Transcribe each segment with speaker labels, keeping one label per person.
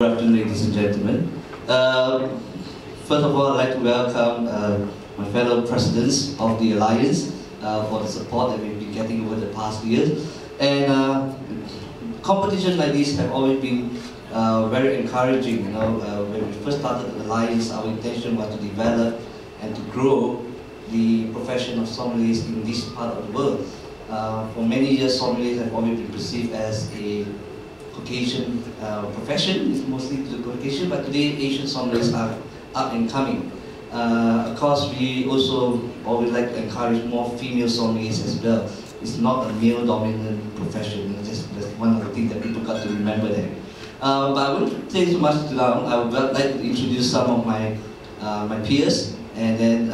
Speaker 1: afternoon, ladies and gentlemen. First of all, I'd like to welcome my fellow presidents of the Alliance for the support that we've been getting over the past years. And competition like this have always been very encouraging. You know, when we first started the Alliance, our intention was to develop and to grow the profession of sommeliers in this part of the world. For many years, sommeliers have always been perceived as a Caucasian profession. It's mostly to the Caucasian, but today Asian sommeliers are up and coming. Of course, we also always like to encourage more female sommeliers as well. It's not a male-dominant profession. That's one of the things that people got to remember there. But I wouldn't take too much long. I would like to introduce some of my peers, and then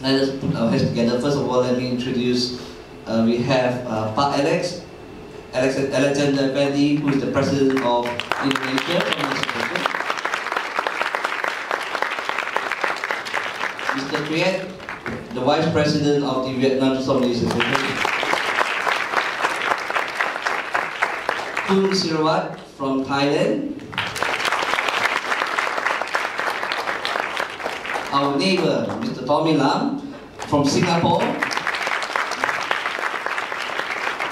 Speaker 1: let us put our heads together. First of all, let me introduce. We have Alexander Effendi, who is the president of Indonesia. Mr. Triet, the vice president of the Vietnam Sommeliers Association. Kun Sirawat from Thailand. Our neighbor, Mr. Tommy Lam from Singapore.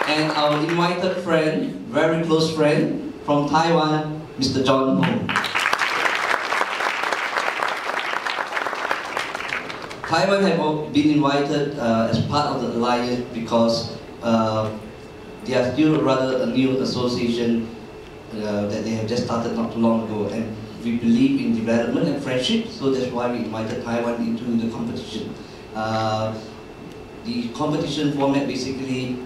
Speaker 1: And our invited friend, very close friend, from Taiwan, Mr. John Ho. Taiwan have been invited as part of the alliance because they are still rather a new association that they have just started not too long ago, and we believe in development and friendship, so that's why we invited Taiwan into the competition. The competition format basically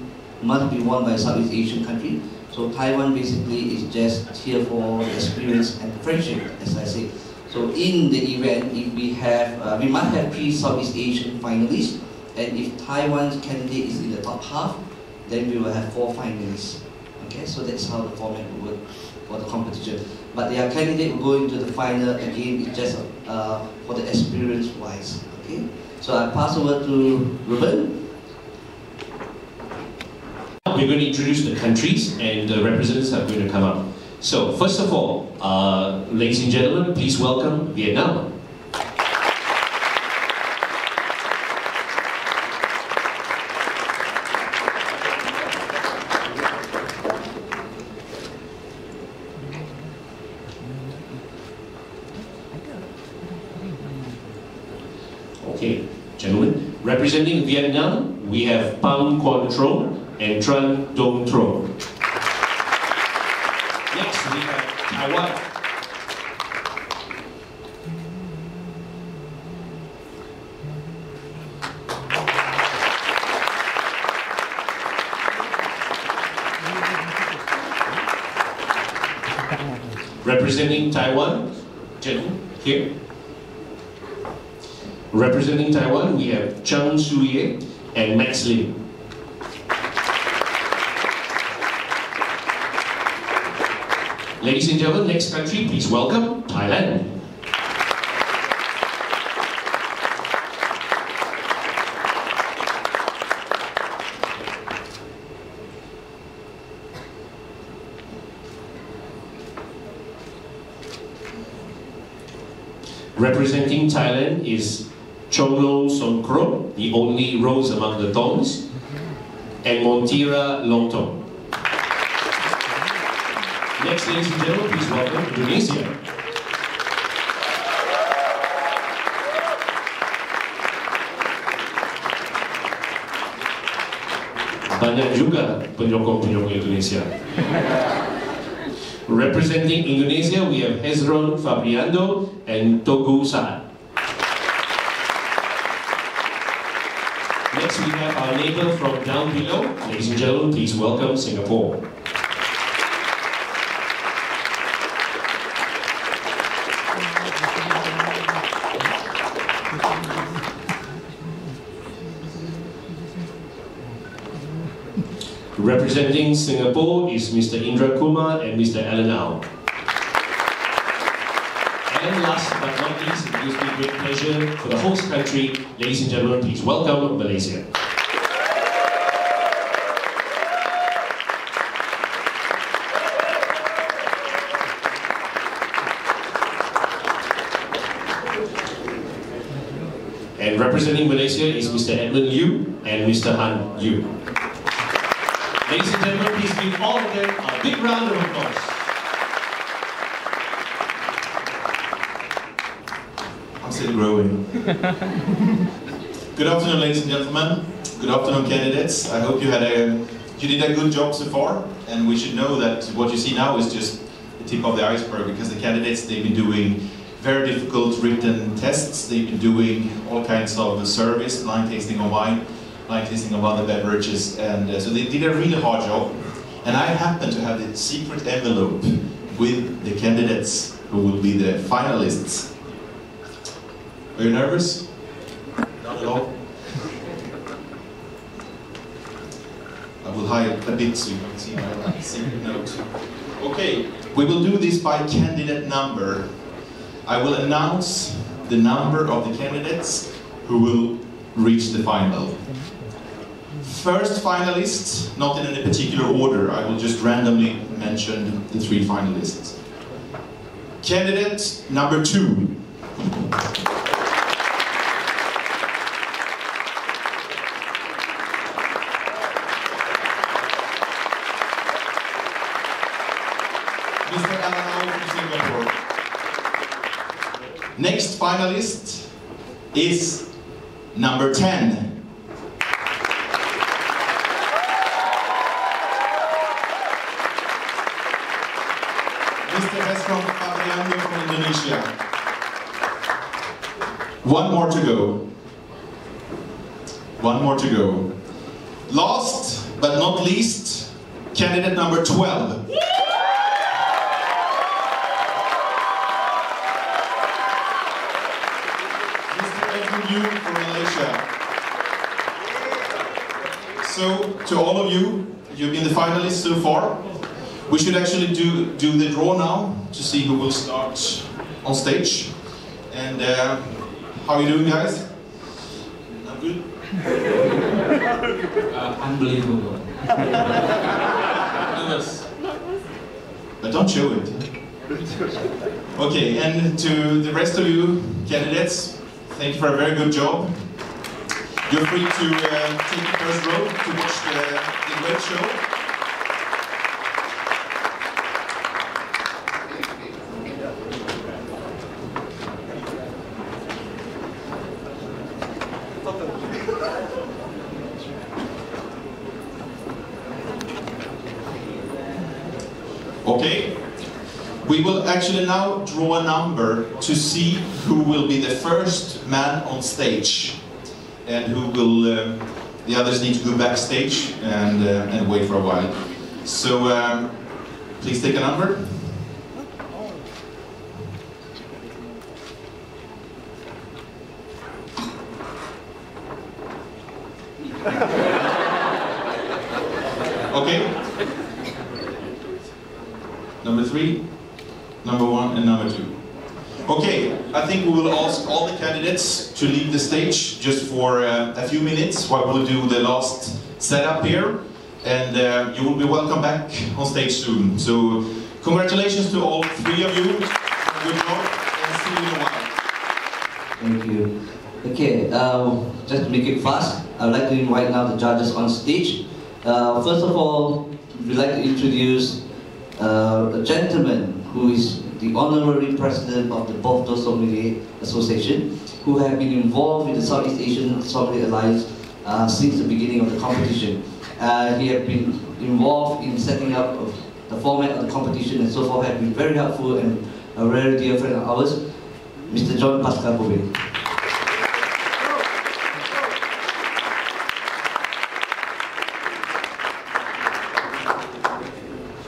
Speaker 1: must be won by a Southeast Asian country. So Taiwan basically is just here for the experience and friendship, as I say. So in the event, if we have, we must have 3 Southeast Asian finalists, and if Taiwan's candidate is in the top half, then we will have 4 finalists. Okay, so that's how the format will work for the competition. But their candidate will go into the final again. It's just for the experience-wise. Okay, so I pass over to Ruben.
Speaker 2: We're going to introduce the countries, and the representatives are going to come up. So, first of all, ladies and gentlemen, please welcome Vietnam. Okay, gentlemen, representing Vietnam, we have Pham Quan Tro and Tran Dong Tro. Next, we have Taiwan. Representing Taiwan, gentlemen, here. Representing Taiwan, we have Chang Su-ye and Max Lim. Ladies and gentlemen, next country, please welcome Thailand. Representing Thailand is Chonglo Songkro, the only rose among the thorns, and Montira Longtong. Next, ladies and gentlemen, please welcome Indonesia. Banyak juga penyokong-penyokong Indonesia. Representing Indonesia, we have Hezron Febriando and Togu Saad. Next, we have our neighbor from down below. Ladies and gentlemen, please welcome Singapore. Representing Singapore is Mr. Indra Kumar and Mr. Alan Au. And last but not least, it gives me great pleasure for the host country, ladies and gentlemen, please welcome Malaysia. representing Malaysia is Mr. Edmund Liew and Mr. Han Liew. Ladies and gentlemen, please give all of them a big round of applause.
Speaker 3: I'm still growing. Good afternoon, ladies and gentlemen. Good afternoon, candidates. I hope you did a good job so far, and we should know that what you see now is just the tip of the iceberg, because the candidates, they've been doing very difficult written tests. They've been doing all kinds of service, blind tasting of wine, blind tasting of other beverages, and so they did a really hard job. And I happen to have the secret envelope with the candidates who will be the finalists. Are you nervous? Not at all. I will hide a bit so you can see my secret note. Okay, we will do this by candidate number. I will announce the number of the candidates who will reach the final. First finalist, not in any particular order, I will just randomly mention the 3 finalists. Candidate number 2. Next finalist is number 10. Mr. Hezron Febriando from Indonesia. One more to go. One more to go. Last but not least, candidate number 12. From Malaysia. So, to all of you, you've been the finalists so far. We should actually do the draw now to see who will start on stage. And how are you doing, guys? I'm good.
Speaker 4: Unbelievable.
Speaker 3: But don't show it. Okay, and to the rest of you candidates, thank you for a very good job. You're free to take the first row to watch the great show. Okay. We will actually now draw a number to see who will be the first man on stage, and who will, the others need to go backstage and wait for a while. So please take a number. Okay. Number 3. Number 1 and number 2. Okay, I think we will ask all the candidates to leave the stage just for a few minutes while we'll do the last setup here, and you will be welcome back on stage soon. So, congratulations to all 3 of you. Good job, and see you in a while.
Speaker 1: Thank you. Okay, just to make it fast, I'd like to invite now the judges on stage. First of all, we'd like to introduce a gentleman who is the Honorary President of the Bordeaux Sommelier Association, who have been involved with the Southeast Asian Sommelier Alliance since the beginning of the competition. He has been involved in setting up the format of the competition and so forth, have been very helpful and a very dear friend of ours, Mr. John Pascal Paubert.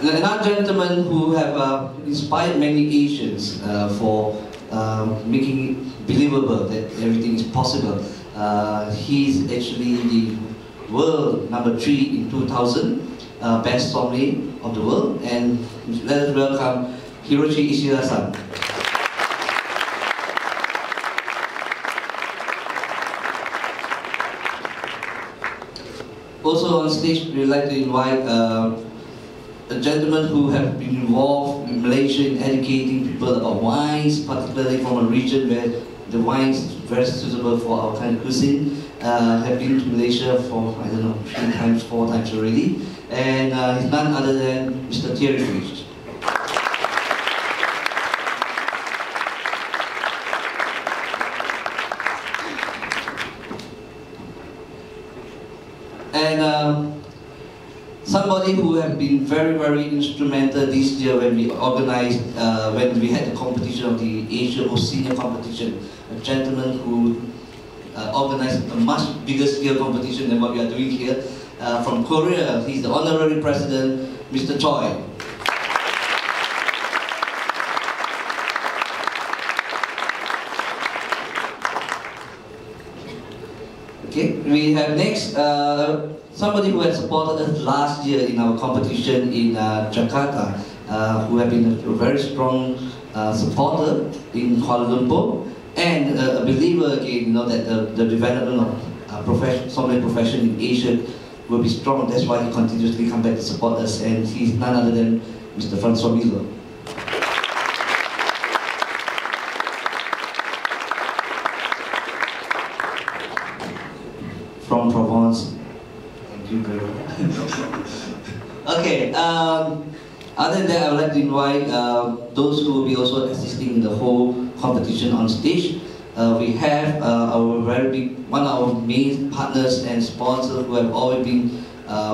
Speaker 1: Another gentleman who have inspired many Asians for making it believable that everything is possible. He's actually the world number 3 in 2000, best sommelier of the world, and let us welcome Hiroshi Ishida-san. Also on stage, we would like to invite a gentleman who have been involved in Malaysia in educating people about wines, particularly from a region where the wines very suitable for our kind of cuisine. Have been to Malaysia for, I don't know, 3 times, 4 times already. And he's none other than Mr. Thierry Fritsch. And somebody who have been very, very instrumental this year when we organized, when we had the competition of the Asia Senior competition, a gentleman who organized a much bigger scale competition than what we are doing here. From Korea, he's the honorary president, Mr. Choi. Okay, we have next somebody who has supported us last year in our competition in Jakarta, who have been a very strong supporter in Kuala Lumpur, and a believer again, you know, that the development of sommelier profession in Asia will be strong. That's why he continuously come back to support us, and he's none other than Mr. Francois Millo. From Provence. Thank you very much. Okay, other than that, I would like to invite those who will be also assisting in the whole competition on stage. We have our very big, one of our main partners and sponsors who have always been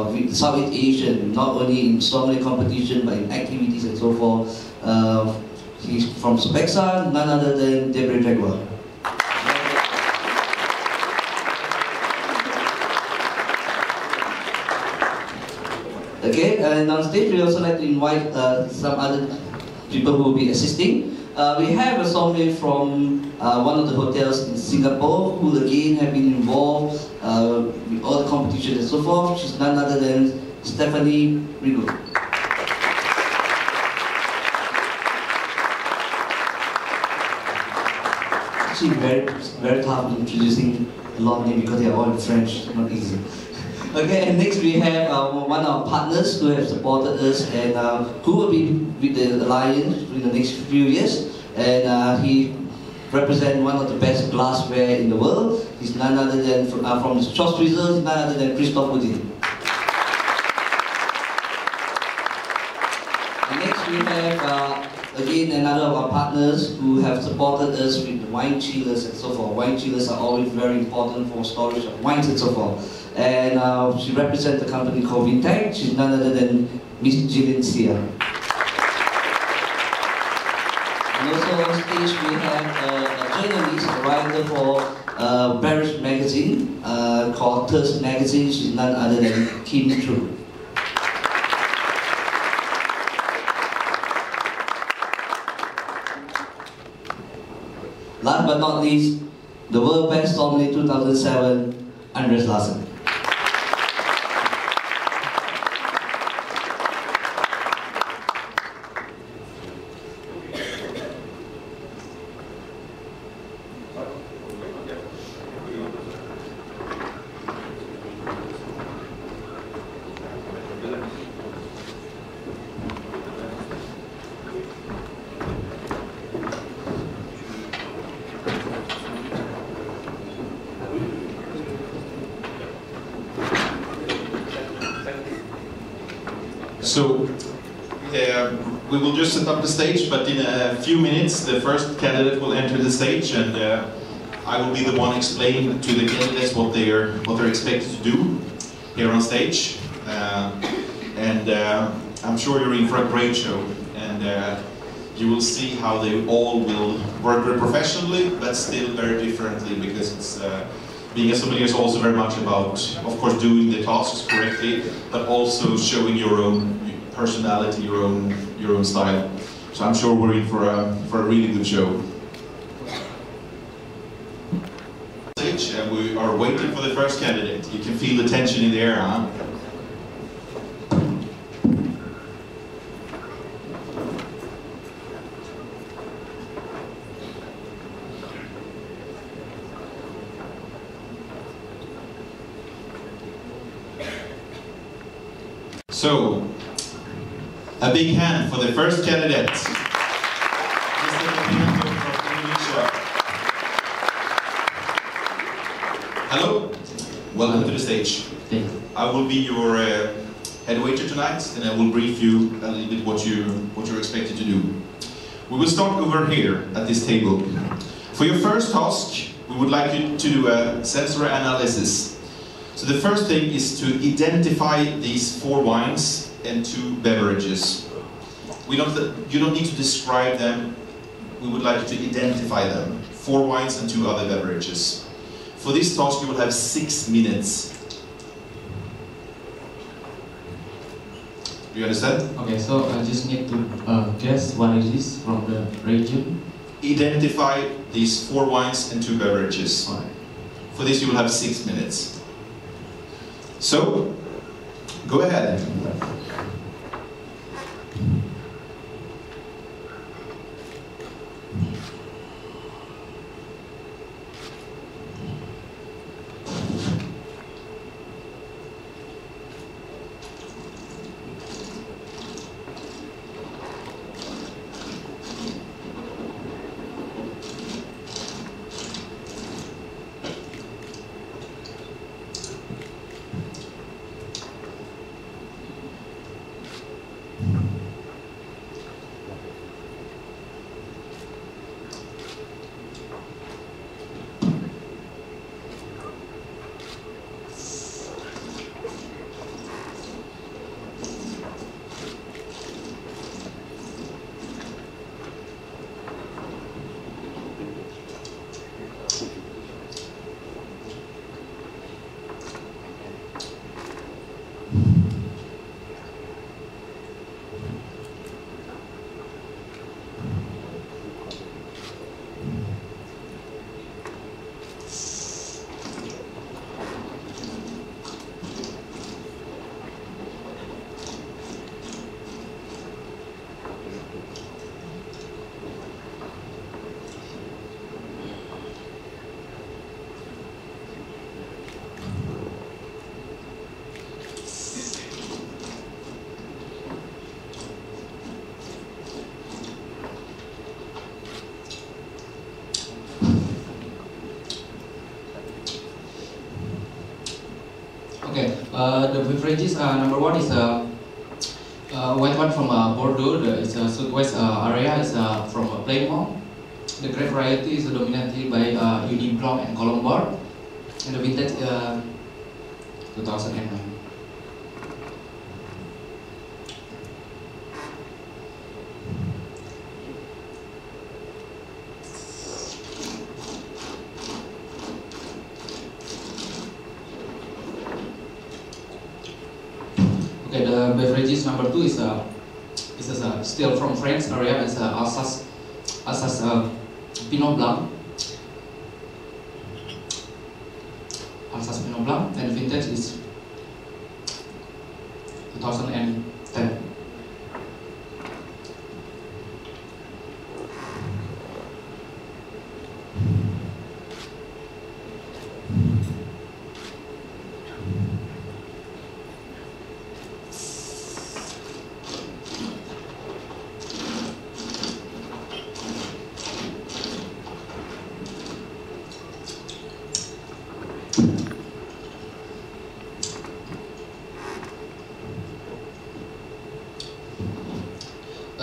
Speaker 1: with Southeast Asian, not only in sommelier competition but in activities and so forth. He's from Spexa, none other than Debre Jaguar. Okay, and on stage we also like to invite some other people who will be assisting. We have a sommelier from one of the hotels in Singapore who again have been involved with all the competitions and so forth. She's none other than Stephanie Rigo. Actually very tough introducing a lot of names because they are all in French, not easy. Okay, and next we have one of our partners who have supported us and who will be with the Alliance in the next few years. And he represents one of the best glassware in the world. He's none other than, from the Schloss Friesel, he's none other than Christoph Udin. And next we have, again, another of our partners who have supported us with the wine chillers and so forth. Wine chillers are always very important for storage of wines and so forth. And she represents a company called Vintech. She's none other than Miss Jillian Sia. And also on stage we have a journalist, a writer for Paris magazine called Thirst Magazine. She's none other than Kim True. Last but not least, the World Best Sommelier 2007, Andreas Larsson.
Speaker 3: So, we will just set up the stage, but in a few minutes the first candidate will enter the stage, and I will be the one explaining to the candidates what they're expected to do here on stage. I'm sure you're in for a great show, and you will see how they all will work very professionally, but still very differently, because it's being a sommelier is also very much about, of course, doing the tasks correctly, but also showing your own personality, your own style. So I'm sure we're in for a really good show. And we are waiting for the first candidate. You can feel the tension in the air, huh? So, a big hand for the first candidate, Mr. Febriando from Indonesia. welcome to the stage.
Speaker 4: Thank you.
Speaker 3: I will be your head waiter tonight, and I will brief you a little bit what you're expected to do. We will start over here at this table. For your first task, we would like you to do a sensory analysis. So the first thing is to identify these 4 wines and 2 beverages. You don't need to describe them. We would like you to identify them. 4 wines and 2 other beverages. For this task, you will have 6 minutes. Do you understand?
Speaker 4: Okay, so I just need to guess what it is from the region.
Speaker 3: Identify these 4 wines and 2 beverages.
Speaker 4: Alright.
Speaker 3: For this, you will have 6 minutes. So, go ahead.
Speaker 4: Okay, the beverages, number 1 is white one from Bordeaux. It's a southwest area. It's from plain malt. The grape variety is dominated by Uni Blanc and Colombard, and the vintage 2009. Okay, the beverages number 2 is still from France area. It's Alsace Pinot Blanc. Alsace Pinot Blanc, and vintage is 2010.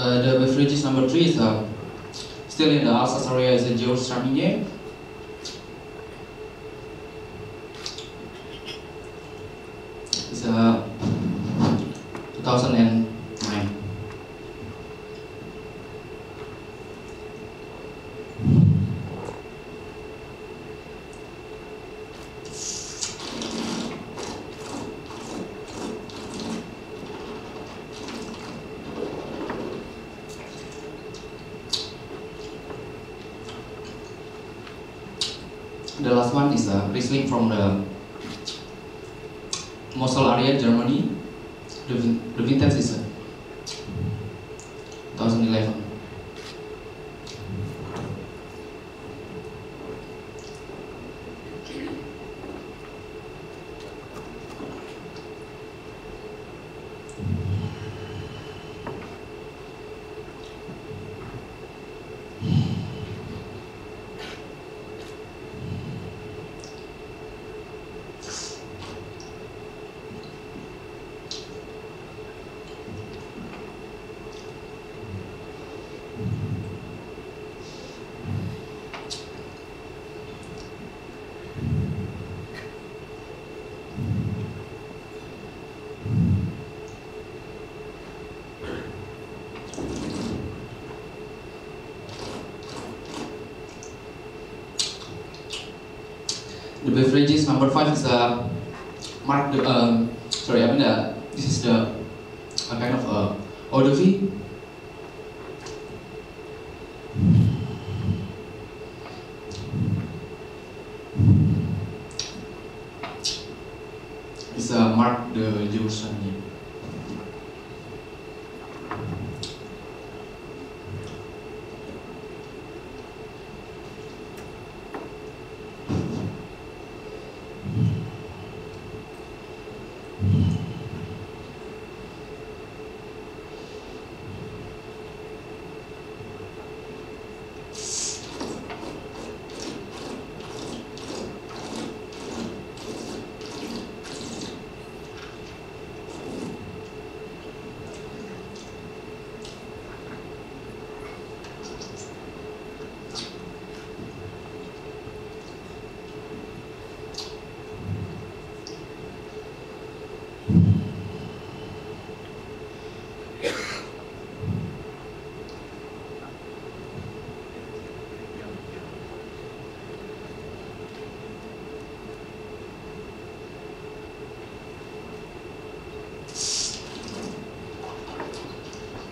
Speaker 4: The beverages number 3 is still in the Alsace area. Is a Georges Sommelier. It's 2009. The last one is Riesling from the Mosel area, Germany. The vintage is 2011. The beverages number 5 is mark the sorry, I mean this is the a kind of eau de vie. It's mark the jurusan.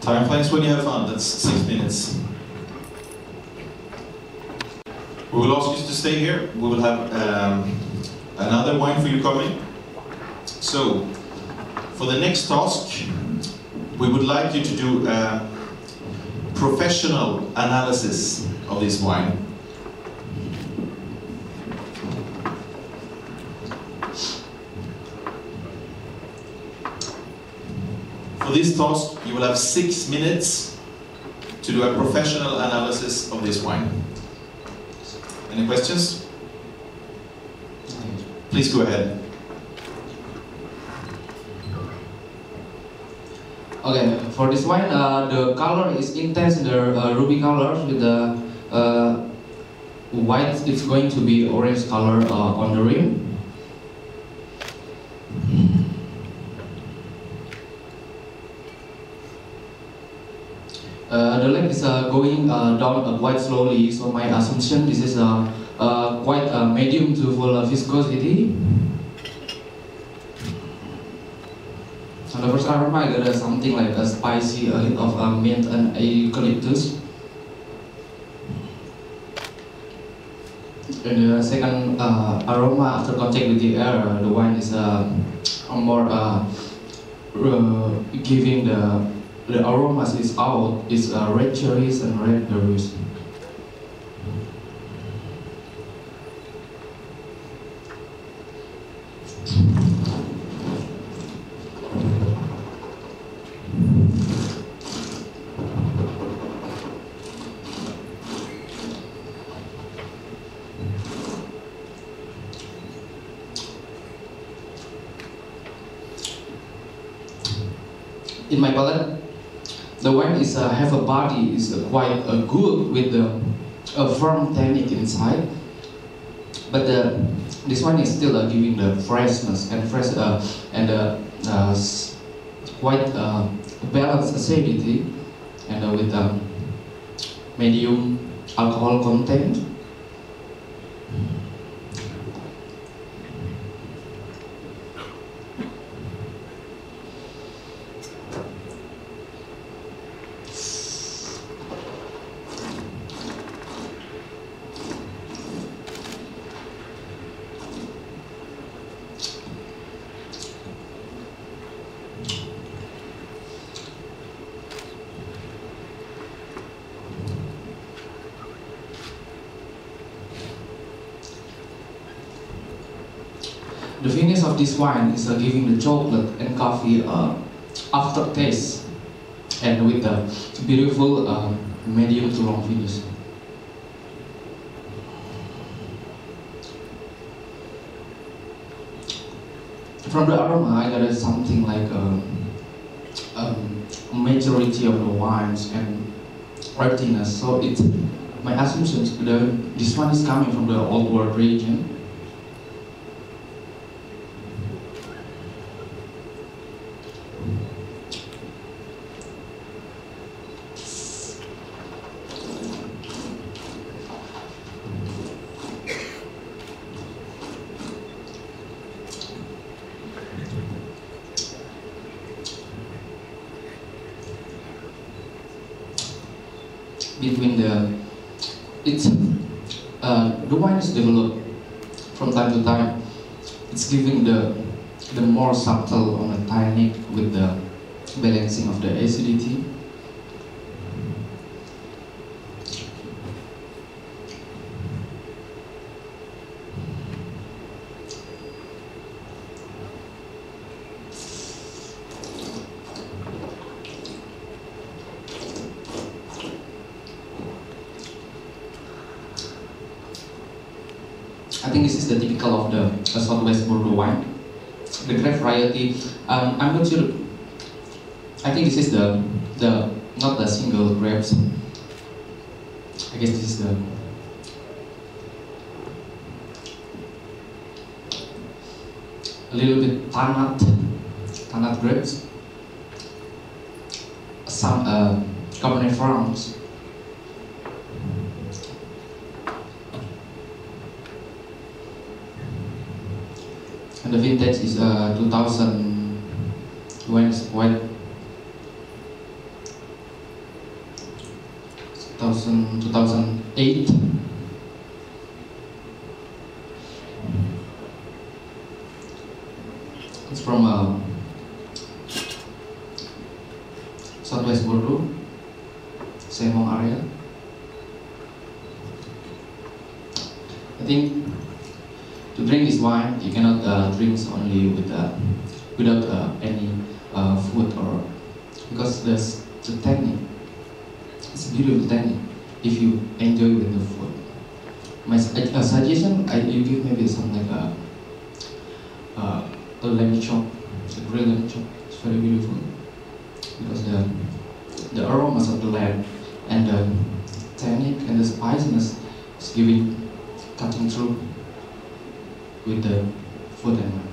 Speaker 3: Time flies when you have fun, that's 6 minutes. We will ask you to stay here. We will have another wine for you coming. So, for the next task, we would like you to do a professional analysis of this wine. For this task, you will have 6 minutes to do a professional analysis of this wine. Any questions? Please go ahead.
Speaker 4: Okay, for this wine, the color is intense, the ruby color with the white. It's going to be orange color on the rim. The lamp is going down quite slowly, so my assumption this is quite medium to full viscosity. And the first aroma I got something like a spicy, a hint of mint and eucalyptus. And the second aroma after contact with the air, the wine is more giving the aromas is out, is red cherries and red berries. In my palate, the wine is have a body is quite good with a firm tannic inside, but this one is still giving the freshness and fresh quite balanced acidity and with medium alcohol content. The finish of this wine is giving the chocolate and coffee aftertaste, and with a beautiful medium to long finish. from the aroma, I got something like a majority of the wines and earthiness. So my assumption is this one is coming from the Old World region. Between the wine is developed from time to time. It's giving the more subtle on the tannic with the balancing of the acidity. I think this is the typical of the Southwest Bordeaux wine. The grape variety, I'm not sure. I think this is the not the single grapes. I guess this is a little bit tannat grapes. Some Cabernet Franc. And the vintage is 2008. It's from Southwest Bordeaux, Hezron area. I think to drink this wine, you cannot drink only without any food, or because the tannic. It's beautiful tannic if you enjoy with the food. My suggestion, you give maybe something like a lamb chop, a grilled lamb chop. It's very beautiful because the aromas of the lamb and the tannic and the spiciness is cutting through with the food and wine.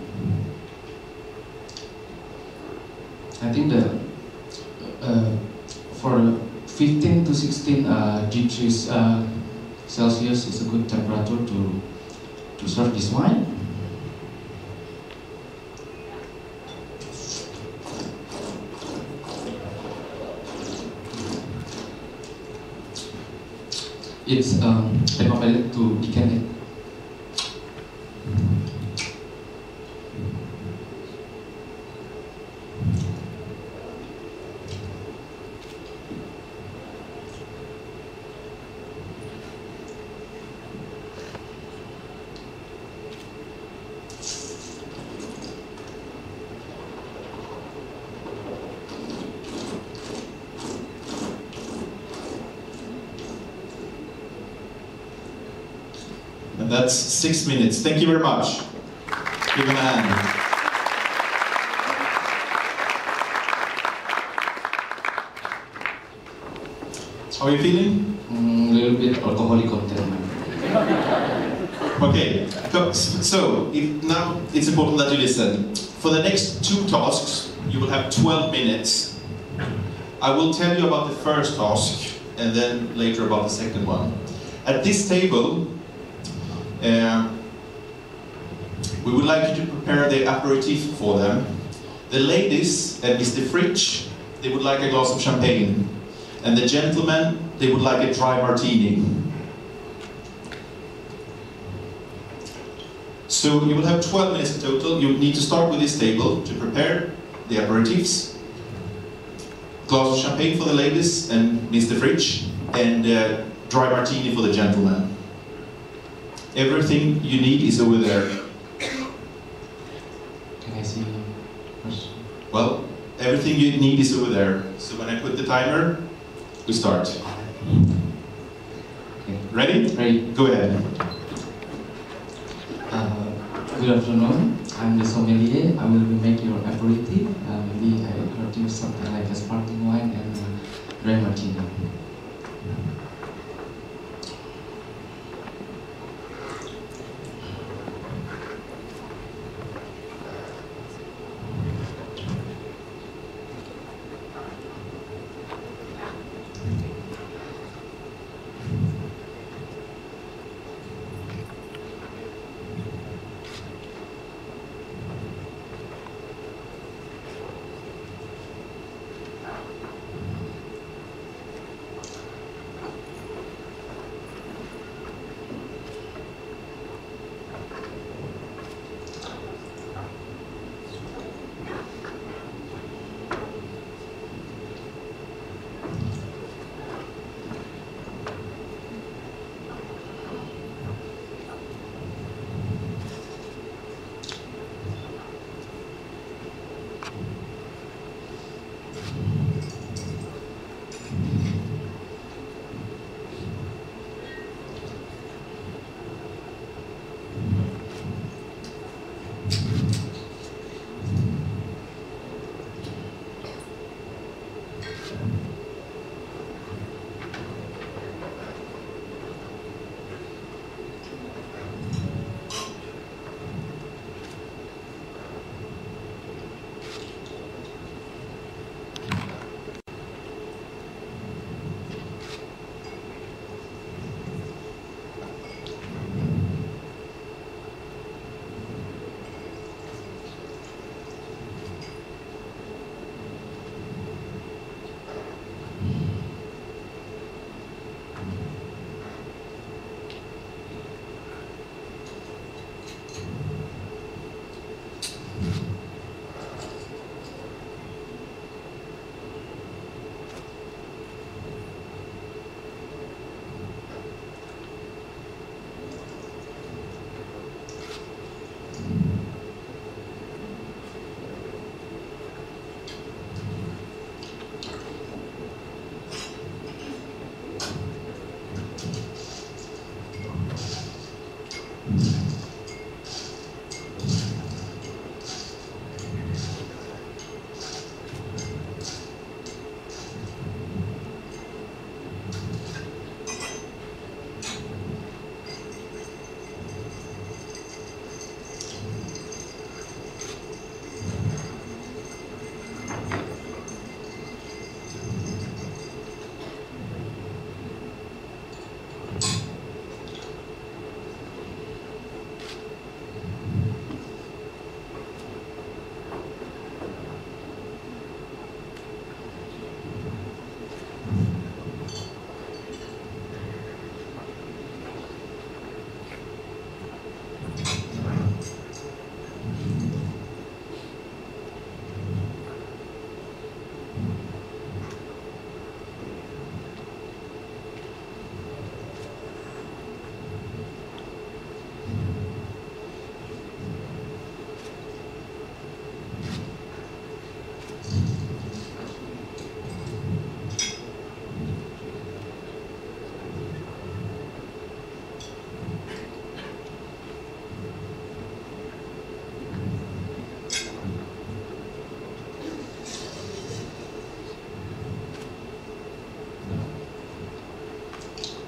Speaker 4: I think for 15 to 16 degrees Celsius is a good temperature to serve this wine. It's recommended to decant it.
Speaker 3: And that's 6 minutes. Thank you very much. Give him a hand. How are you feeling?
Speaker 4: A little bit alcoholic content.
Speaker 3: Okay, so now it's important that you listen. For the next 2 tasks, you will have 12 minutes. I will tell you about the first task and then later about the second one. At this table, we would like you to prepare the aperitif for them. The ladies and Mr. Fritsch, they would like a glass of champagne. And the gentlemen, they would like a dry martini. So you will have 12 minutes in total. You need to start with this table to prepare the aperitifs. Glass of champagne for the ladies and Mr. Fritsch, and dry martini for the gentlemen. Everything you need is over there.
Speaker 4: Can I see first?
Speaker 3: Well, everything you need is over there. So when I put the timer, we start.
Speaker 4: Okay.
Speaker 3: Ready?
Speaker 4: Ready.
Speaker 3: Go ahead.
Speaker 4: Good afternoon. I'm the sommelier. I will make your aperitif. Maybe I introduce something like a sparkling wine and dry martini.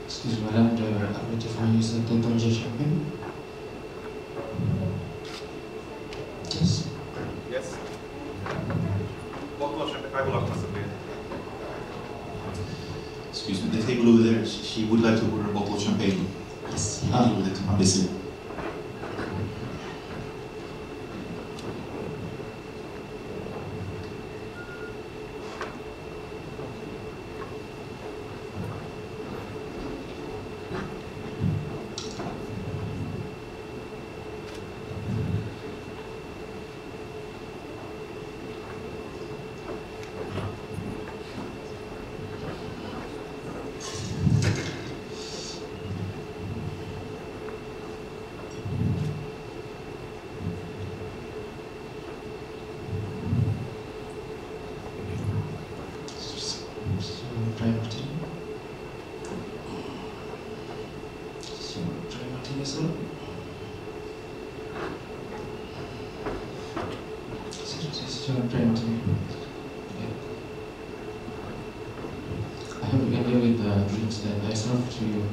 Speaker 4: Excuse me, madam, the aperitif I use a total champagne. Yes.
Speaker 5: Yes. Bottle of champagne. I will have possibly.
Speaker 3: Excuse me, the table over there, she would like to order a bottle of champagne.
Speaker 4: Yes.
Speaker 3: With it, obviously.
Speaker 4: 2020. Yeah. I hope you enjoy with the drinks that I served to you.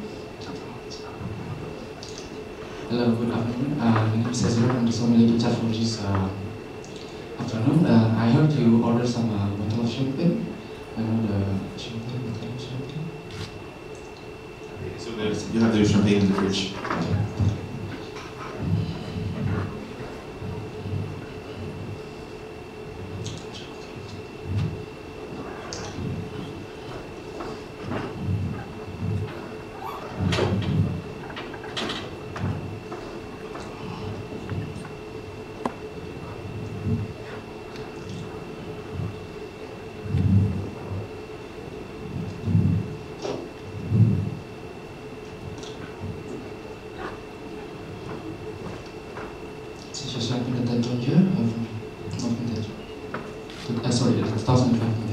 Speaker 4: Hello, good afternoon. My name is Hezron. I'm the sommelier in charge for this afternoon. I heard you ordered some bottle of champagne. I know the champagne, bottle of champagne.
Speaker 3: So you have the champagne in the fridge.
Speaker 4: Sorry, 2,500.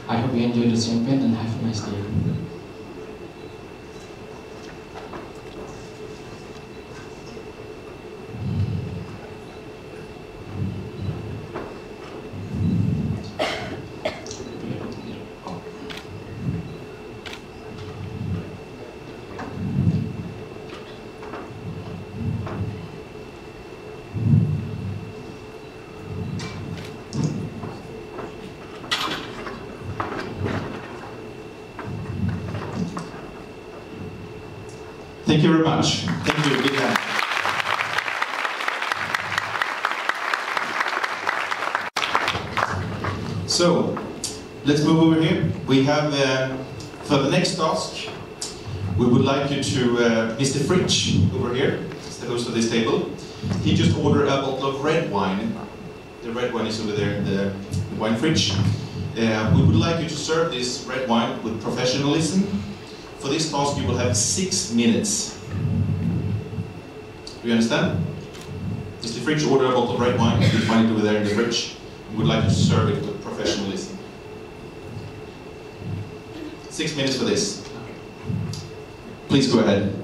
Speaker 4: I hope you enjoy the champagne and have a nice day.
Speaker 3: Thank you very much. Thank you. Big hand. So, let's move over here. We have, for the next task, we would like you to, Mr. Fritsch, over here, is the host of this table. He just ordered a bottle of red wine. The red wine is over there in the wine fridge. We would like you to serve this red wine with professionalism. For this task, you will have 6 minutes. Do you understand? Mr. Fritsch ordered a bottle of red wine. You can find it over there in the fridge. We would like you to serve it with professionalism. 6 minutes for this. Please go ahead.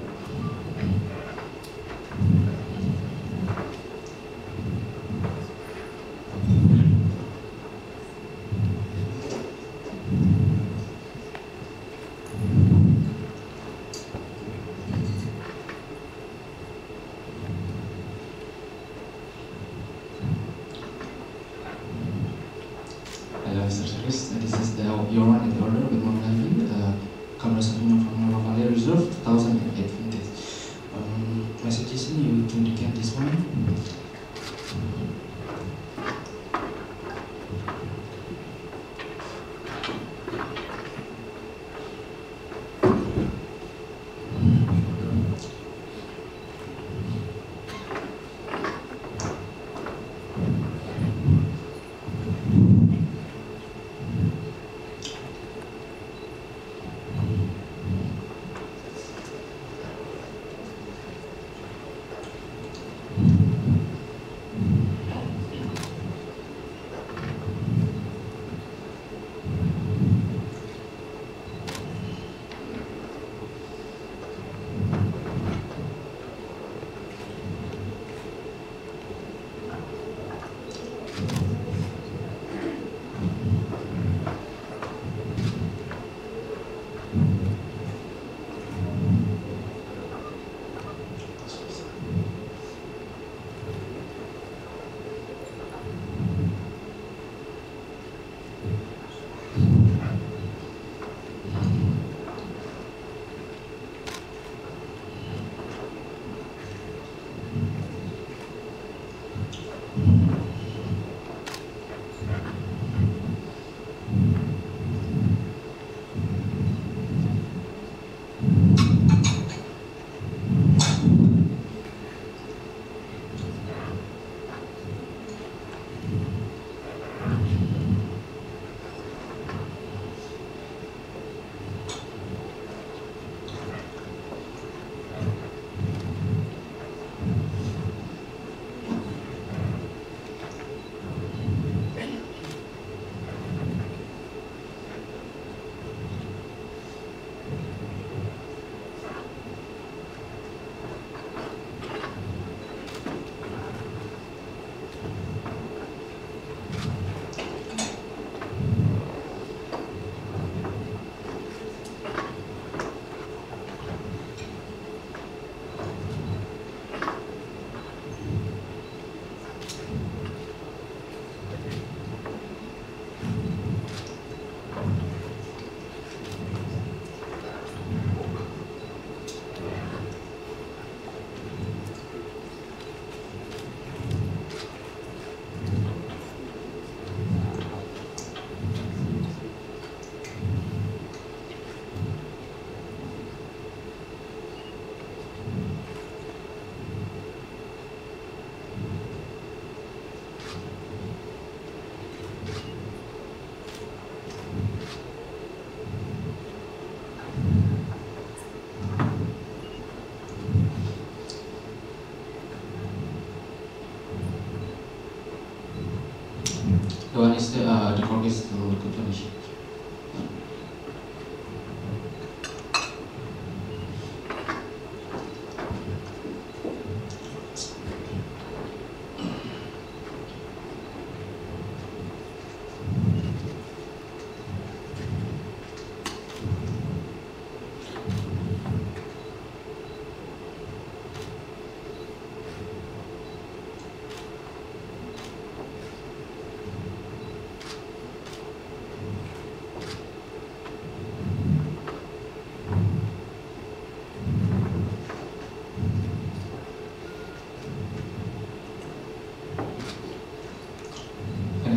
Speaker 4: One is the record is to good condition.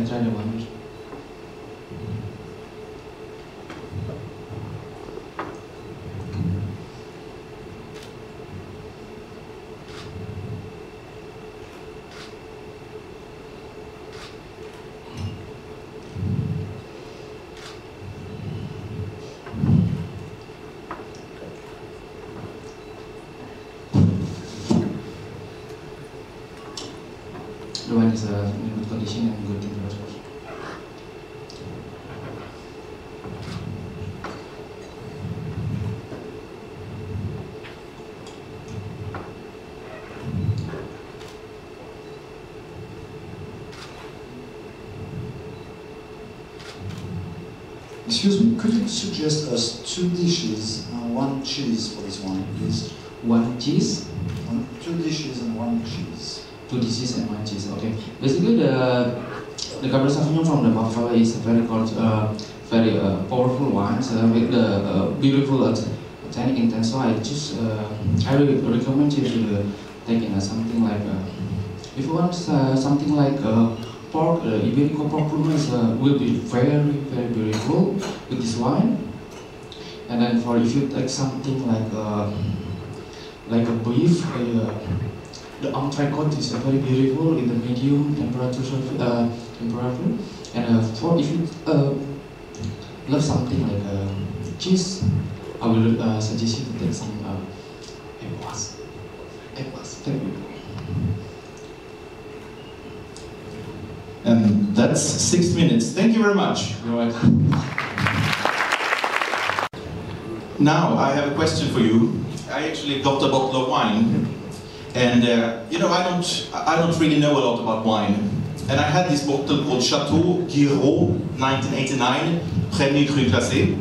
Speaker 4: Try the one. The one is in good condition and good temperature.
Speaker 6: Excuse me, could you suggest us 2 dishes and 1 cheese for this wine, please?
Speaker 4: 1 cheese,
Speaker 6: 2 dishes and 1 cheese.
Speaker 4: 2 dishes and 1 cheese. Okay. Basically, the Cabernet Sauvignon from the Buffalo is a very very powerful wine with the beautiful tannic intent. So I really recommend you to take in something like if you want something like pork, Iberico pork will be very beautiful with this wine. And then for if you take something like a beef, the entrecôte is very beautiful in the medium temperature. And for if you love something like cheese, I will suggest you to take some eggwas. Thank you.
Speaker 3: And that's 6 minutes. Thank you very much.
Speaker 4: You're welcome.
Speaker 3: Now I have a question for you. I actually got a bottle of wine, and you know, I don't really know a lot about wine. And I had this bottle called Chateau Giraud 1989 Premier Cru Classé,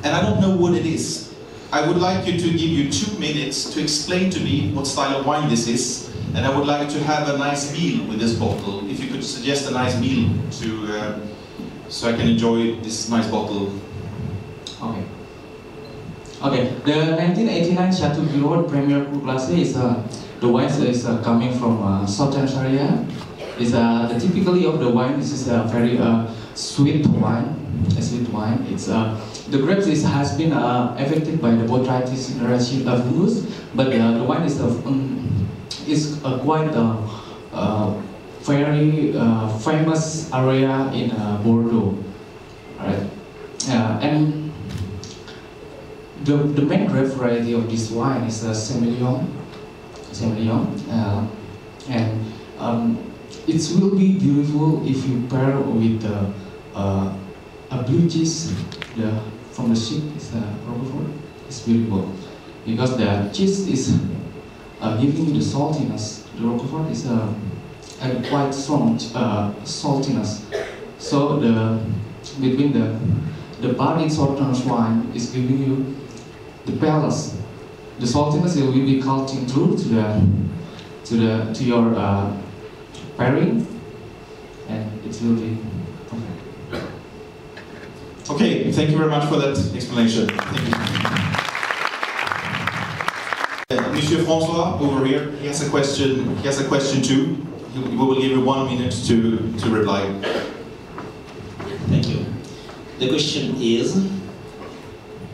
Speaker 3: and I don't know what it is. I would like you to give you 2 minutes to explain to me what style of wine this is, and I would like to have a nice meal with this bottle. If you could suggest a nice meal to, so I can enjoy this nice bottle.
Speaker 4: Okay. Okay. The 1989 Chateau Giraud Premier Cru Classé is the wine is coming from southern area. Is the typically of the wine. This is a very sweet wine. A sweet wine. It's the grapes has been affected by the botrytis fungus, but the wine is quite very famous area in Bordeaux. Right? And the main grape variety of this wine is Sommelier. And it will be beautiful if you pair with a blue cheese from the sheep. Is Roquefort. It's beautiful because the cheese is giving you the saltiness. The Roquefort is a quite strong saltiness. So between the body saltiness wine is giving you the balance. The saltiness will be cutting through to your pairing, and it will be perfect.
Speaker 3: Okay, thank you very much for that explanation. Thank you. Monsieur Francois over here, he has a question. He has a question too. We will give you 1 minute to reply.
Speaker 7: Thank you. The question is,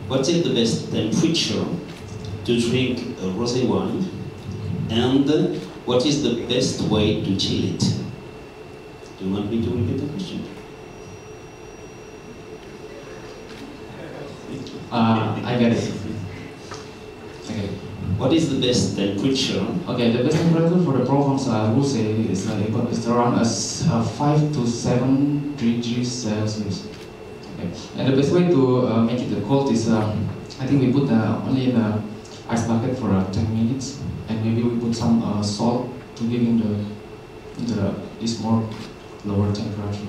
Speaker 7: what is the best temperature to drink a rosé wine, and what is the best way to chill it? Do you want me to repeat the question?
Speaker 4: I get it. Okay.
Speaker 7: What is the best temperature?
Speaker 4: Okay, the best temperature for the Provence rosé is around 5 to 7 degrees Celsius. Okay. And the best way to make it cold is, I think we put only in the ice bucket for 10 minutes, and maybe we put some salt to give him this more lower temperature.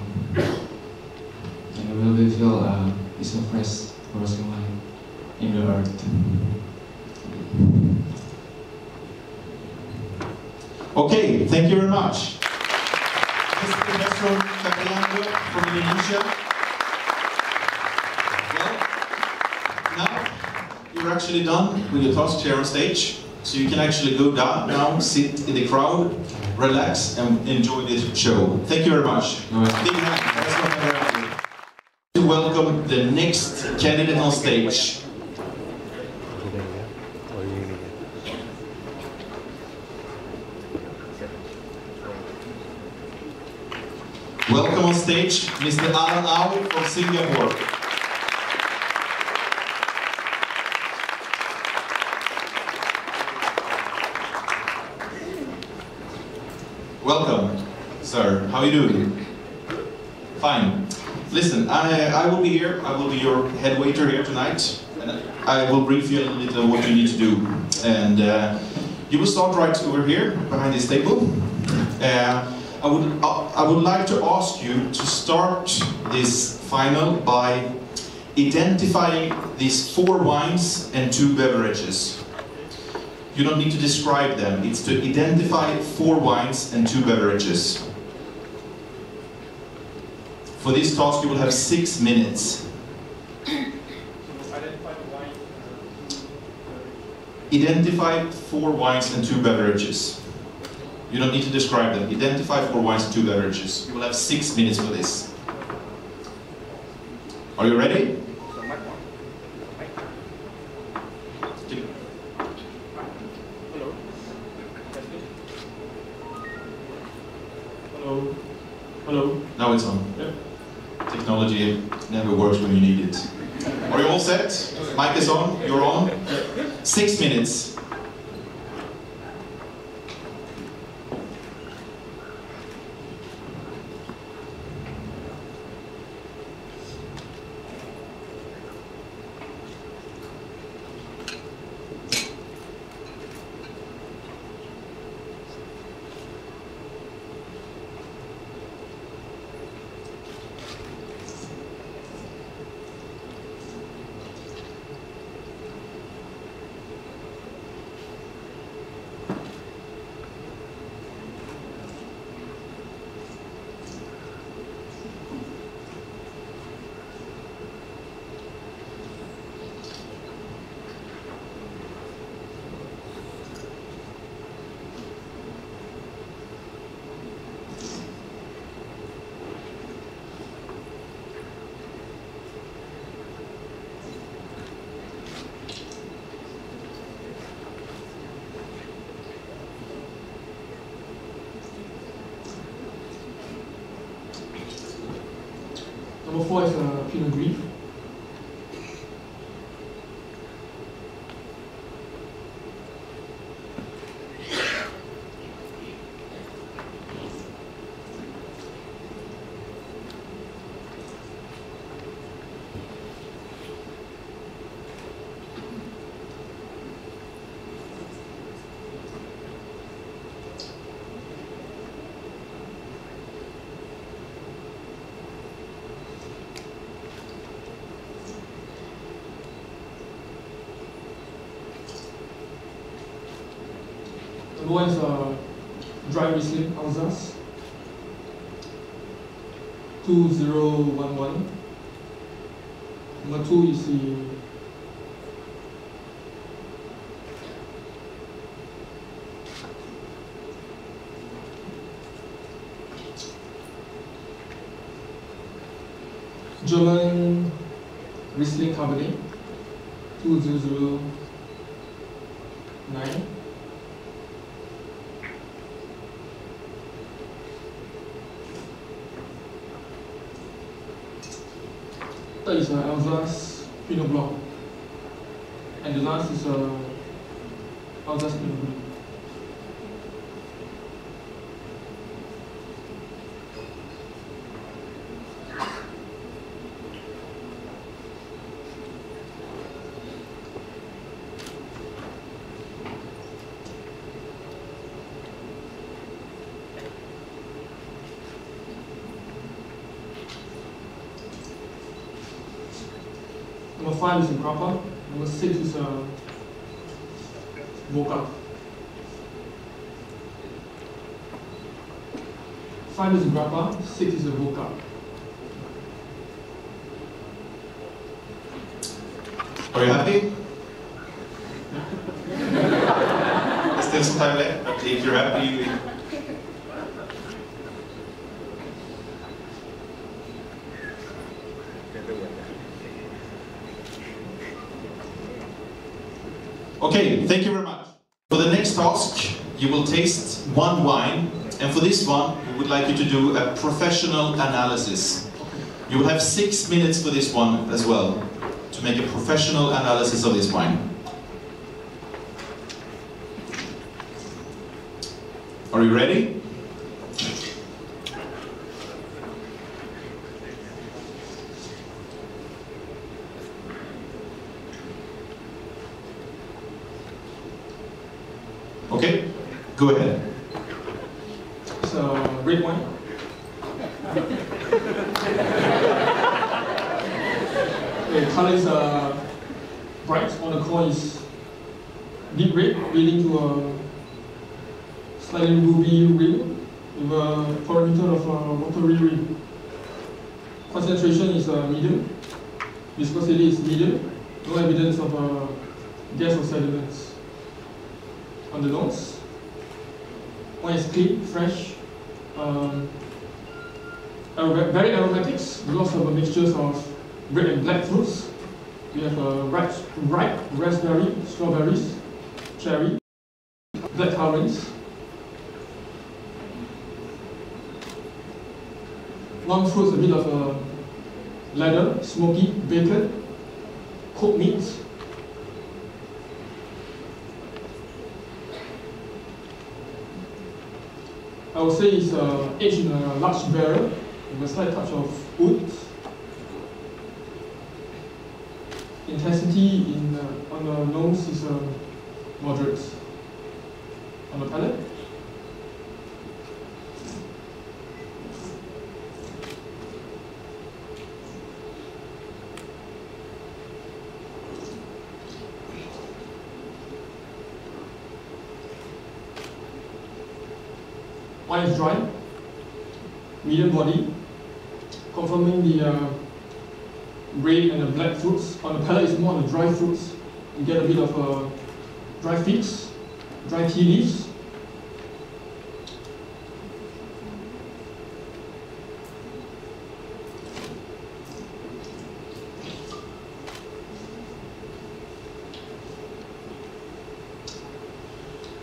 Speaker 4: And you will feel it's a fresh rosé wine in the earth.
Speaker 3: Okay, thank you very much. Mr. Hezron Febriando from Indonesia. Well, now you're actually done with your task here on stage, so you can actually go down now, sit in the crowd, relax, and enjoy this show. Thank you very much. Big hand. Hezron Febriando. To welcome the next candidate on stage. Welcome on stage, Mr. Alan Au from Singapore. Welcome, sir. How are you doing? Fine. Listen, I will be here. I will be your head waiter here tonight, and I will brief you a little what you need to do. And you will start right over here behind this table. I would like to ask you to start this final by identifying these 4 wines and 2 beverages. You don't need to describe them, it's to identify 4 wines and 2 beverages. For this task you will have 6 minutes. Identify 4 wines and 2 beverages. You don't need to describe them. Identify 4 wines and 2 beverages. You will have 6 minutes for this. Are you ready?
Speaker 8: Hello. Hello.
Speaker 3: Now it's on.
Speaker 8: Yeah.
Speaker 3: Technology never works when you need it. Are you all set? Mic is on. You're on. 6 minutes.
Speaker 8: Number 4 is Pinot Gris. Number 1 is dry Riesling Alsace 2011. Number 2 is the German Riesling Cabernet 2009. Third is Alsace Pinot Blanc, and the last is Alsace Pinot Gris. Number 5 is a grappa. Number 6 is a vodka. 5 is a grappa, 6 is a vodka.
Speaker 3: Are you happy? There's still some time left, but if you're happy, okay, thank you very much. For the next task, you will taste 1 wine, and for this one, we would like you to do a professional analysis. You will have 6 minutes for this one as well, to make a professional analysis of this wine. Are you ready? Okay, go ahead.
Speaker 8: It's a red wine. The color is bright, on the core is deep red, leading to a slightly ruby ring with a perimeter of a watery ring. Concentration is medium, viscosity is medium, no evidence of gas or sediments. On the nose, one is clean, fresh, very aromatics, lots of mixtures of red and black fruits. We have ripe raspberry, strawberries, cherry, black currants. One fruit, a bit of leather, smoky, bacon, cooked meat. I would say it's aged in a large barrel with a slight touch of wood. Intensity on the nose is moderate. On the palate, wine is dry, medium body, confirming the red and the black fruits. On the palate is more on the dry fruits. You get a bit of dry figs, dry tea leaves.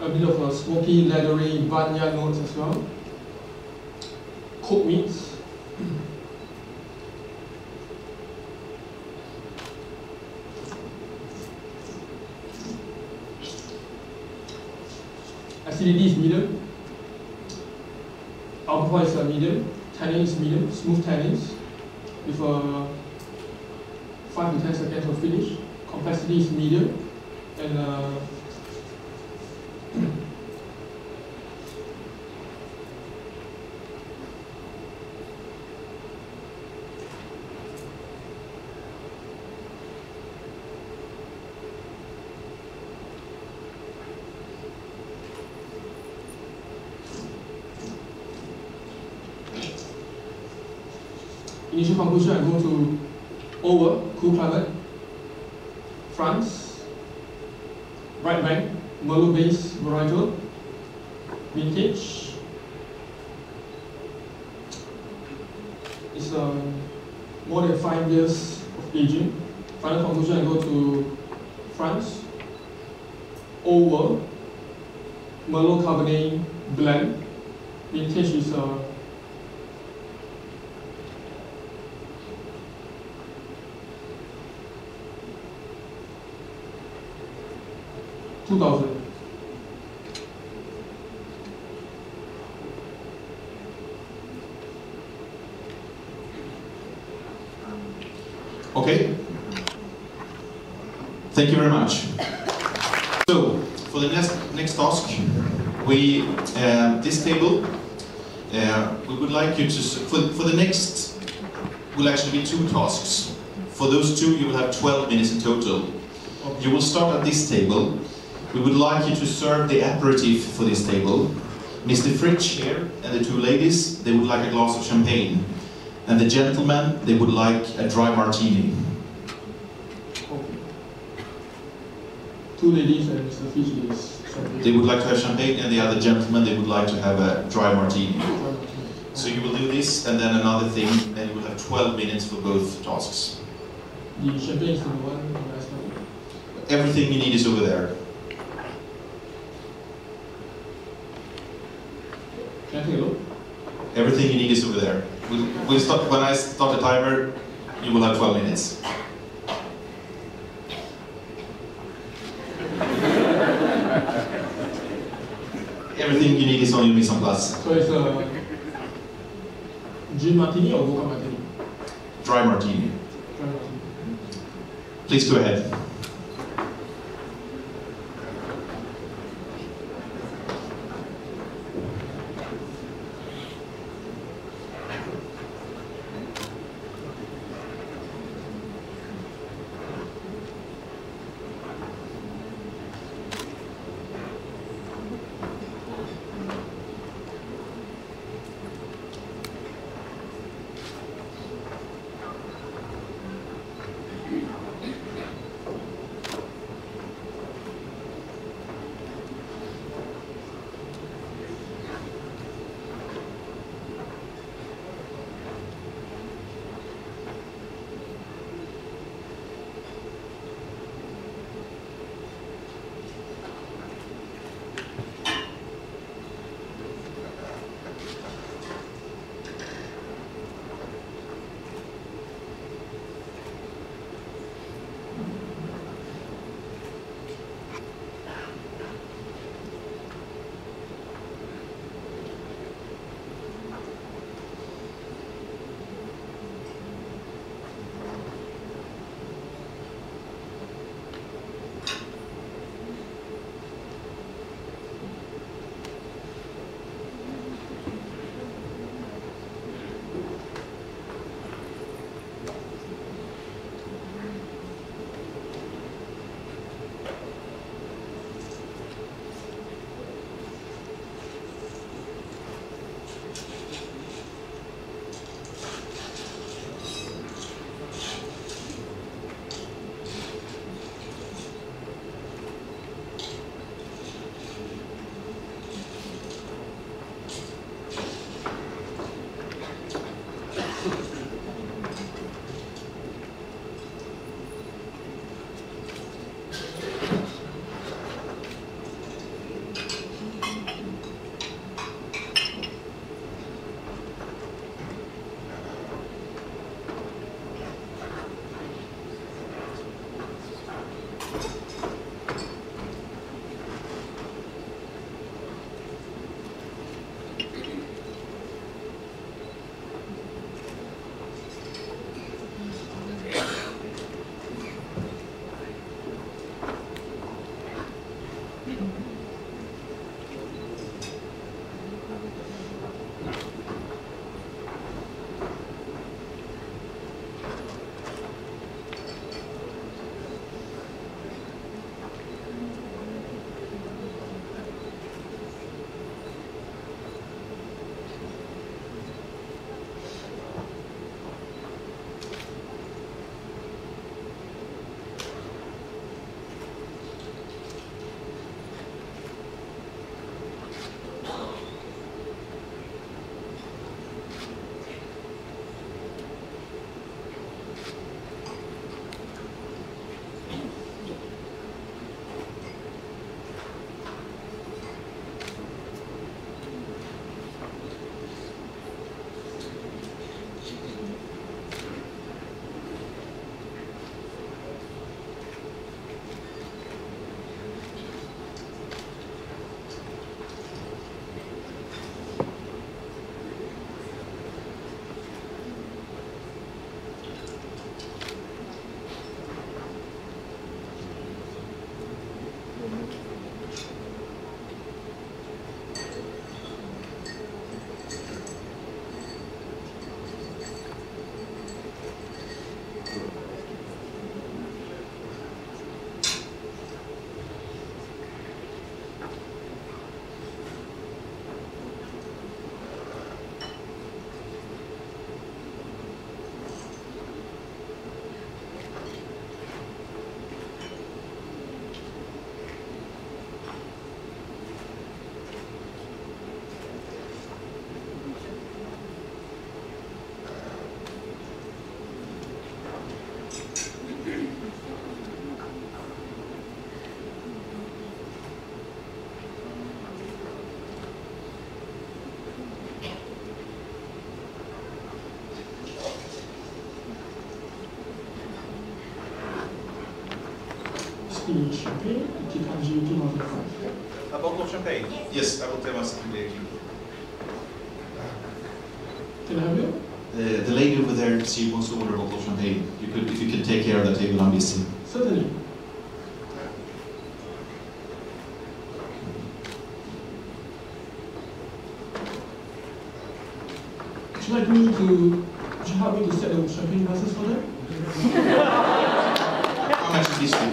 Speaker 8: A bit of smoky, leathery barnyard notes as well. Cooked meats. Acidity is medium. Alcohol is medium. Tannin is medium. Smooth tannins with 5 to 10 seconds of finish. Complexity is medium. And initial conclusion, I go to over, cool climate, France, right bank, Millo based varietal, vintage. It's more than 5 years of aging. Final conclusion, I go to France, over, Merlot Cabernet blend, vintage is 2000.
Speaker 3: Okay. Thank you very much. So, for the next task, we this table, we would like you to for the next will actually be 2 tasks. For those 2, you will have 12 minutes in total. You will start at this table. We would like you to serve the aperitif for this table. Mr. Fritsch here and the 2 ladies, they would like a glass of champagne. And the gentlemen, they would like a dry martini.
Speaker 8: Okay. 2 ladies and Mr. Fritsch is champagne.
Speaker 3: They would like to have champagne, and the other gentlemen, they would like to have a dry martini. So you will do this, and then another thing, and you will have 12 minutes for both tasks.
Speaker 8: The champagne is the one I started.
Speaker 3: Everything you need is over there.
Speaker 8: Can I take a look?
Speaker 3: Everything you need is over there. We'll start, when I start the timer, you will have 12 minutes. Everything you need is on your mise en place.
Speaker 8: So it's a gin martini or vodka martini?
Speaker 3: Dry martini.
Speaker 8: Dry martini.
Speaker 3: Please go ahead.
Speaker 8: the champagne, qui est agilité dans le fond.
Speaker 3: A bottle of champagne? Yes, I will tell us immediately.
Speaker 8: Can I have you?
Speaker 3: The lady over there, she wants to order a bottle of champagne. If you could take care of that table, I'm busy.
Speaker 8: Certainly. Would you help me to set the champagne glasses for them?
Speaker 3: How much is this one?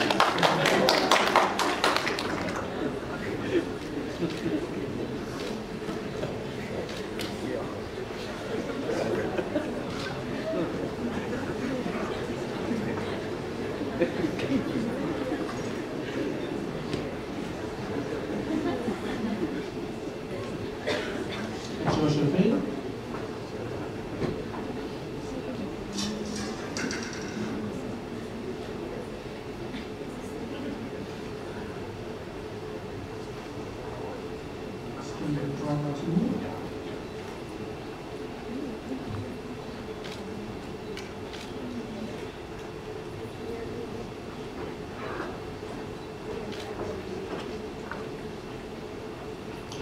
Speaker 8: Champagne.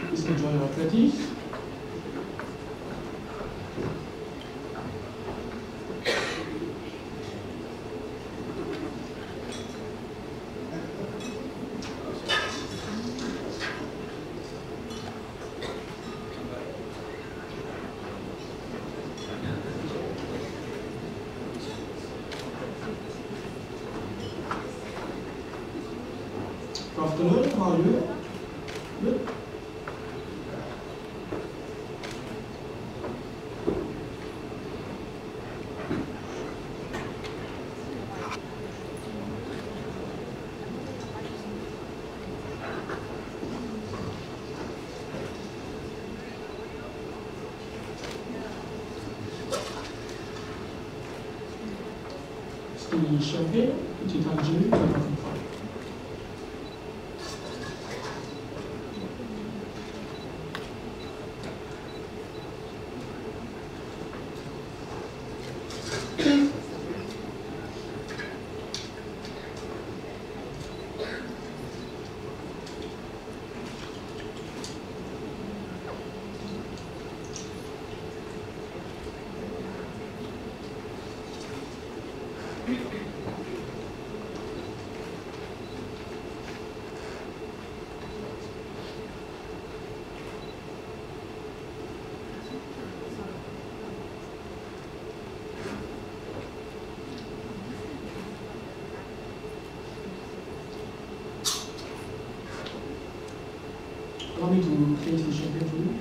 Speaker 8: Please enjoy your aperitif. Good afternoon, how are you? Good. The champagne, petit angeli, allow me to taste the champagne for you.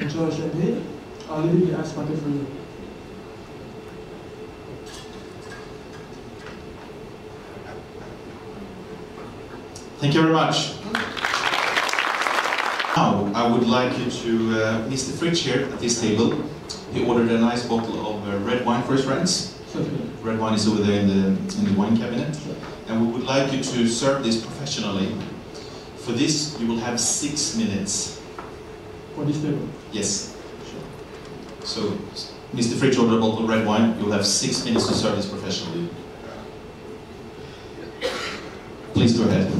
Speaker 8: Enjoy champagne. I'll leave the ice bucket for you.
Speaker 3: Thank you very much. Now, I would like you to, Mr. Fritsch here at this table, he ordered a nice bottle of red wine for his friends. Red wine is over there in the wine cabinet. And we would like you to serve this professionally. For this, you will have 6 minutes.
Speaker 8: For this table?
Speaker 3: Yes. So, Mr. Fritsch ordered a bottle of red wine, you'll have 6 minutes to serve this professionally. Please go ahead.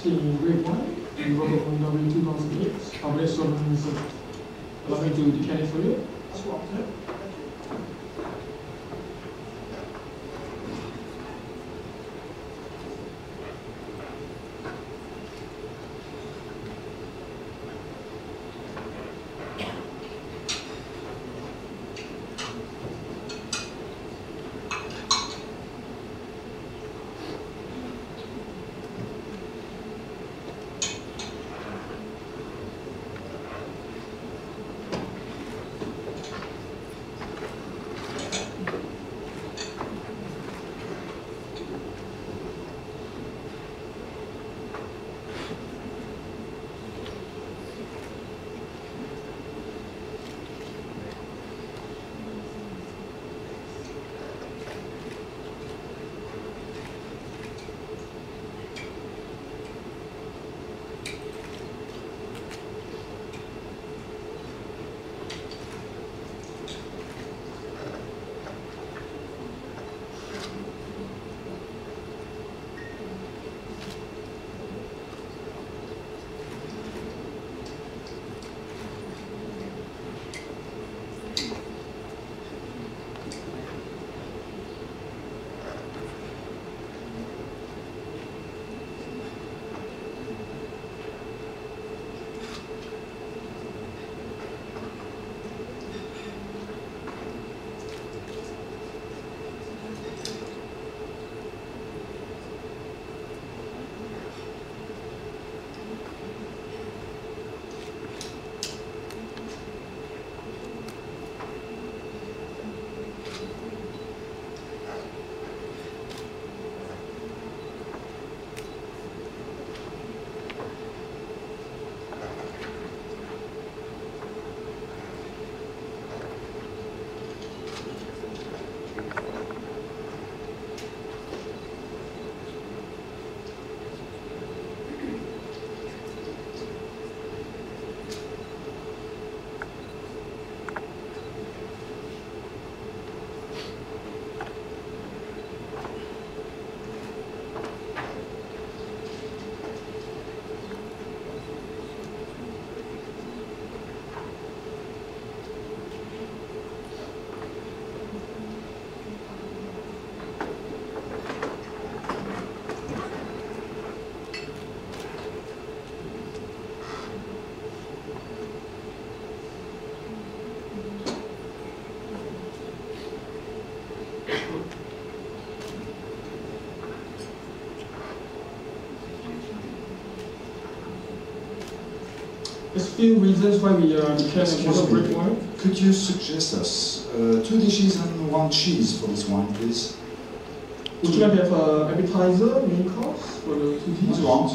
Speaker 8: The red wine, we wrote it on Honorary 2008. Our best one is allow me to decant it for you. There's a few reasons why we declare water break wine.
Speaker 6: Could you suggest us 2 dishes and 1 cheese for this wine, please?
Speaker 8: Would you like to have appetizer, main course for the 2 dishes?
Speaker 6: What do you want?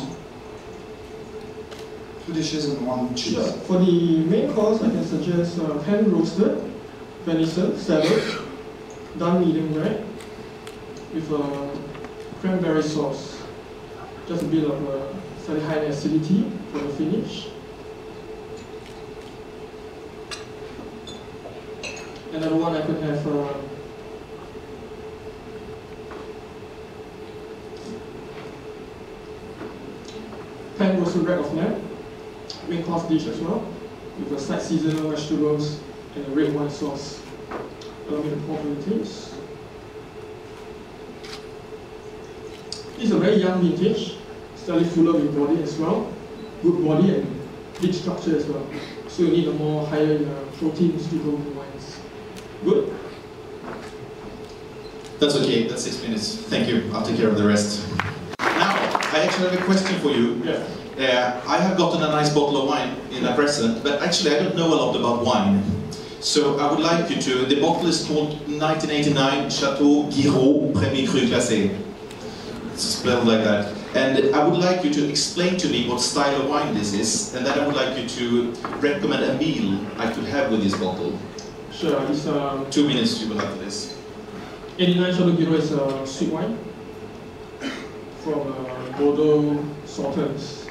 Speaker 6: 2 dishes and 1 cheese.
Speaker 8: Sure. For the main course, I can suggest hand roasted venison salad, done medium rare, with cranberry sauce. Just a bit of slightly high acidity for the finish. Another one I could have pan roasted rack of lamb, main course dish as well, with a side seasonal vegetables and a red wine sauce. Allow me to pour for the taste. It's a very young vintage, slightly fuller with body as well, good body and big structure as well. So you need a more higher proteins to go with wines. Good?
Speaker 3: That's okay, that's 6 minutes. Thank you, I'll take care of the rest. Now, I actually have a question for you.
Speaker 8: Yeah.
Speaker 3: I have gotten a nice bottle of wine in a present, but actually I don't know a lot about wine. So I would like you to, the bottle is called 1989 Chateau Guiraud Premier Cru Classé. It's spelled like that. And I would like you to explain to me what style of wine this is, and then I would like you to recommend a meal I could have with this bottle.
Speaker 8: Sure, it's
Speaker 3: 2 minutes you will have for this.
Speaker 8: 89 Chateau Guiraud is a sweet wine from Bordeaux Sultans.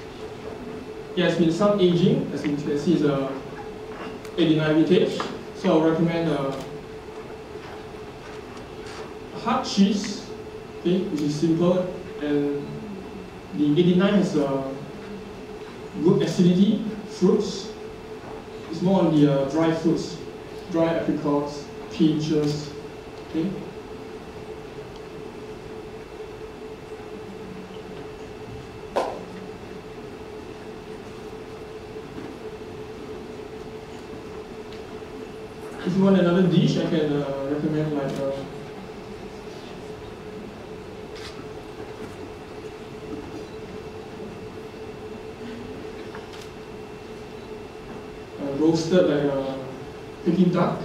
Speaker 8: It has been some aging, as you can see, it's a 89 vintage. So I'll recommend a hard cheese, okay, which is simple, and the 89 has a good acidity, fruits. It's more on the dry fruits, dry apricots, peaches, okay. If you want another dish, I can recommend like roasted like Peking duck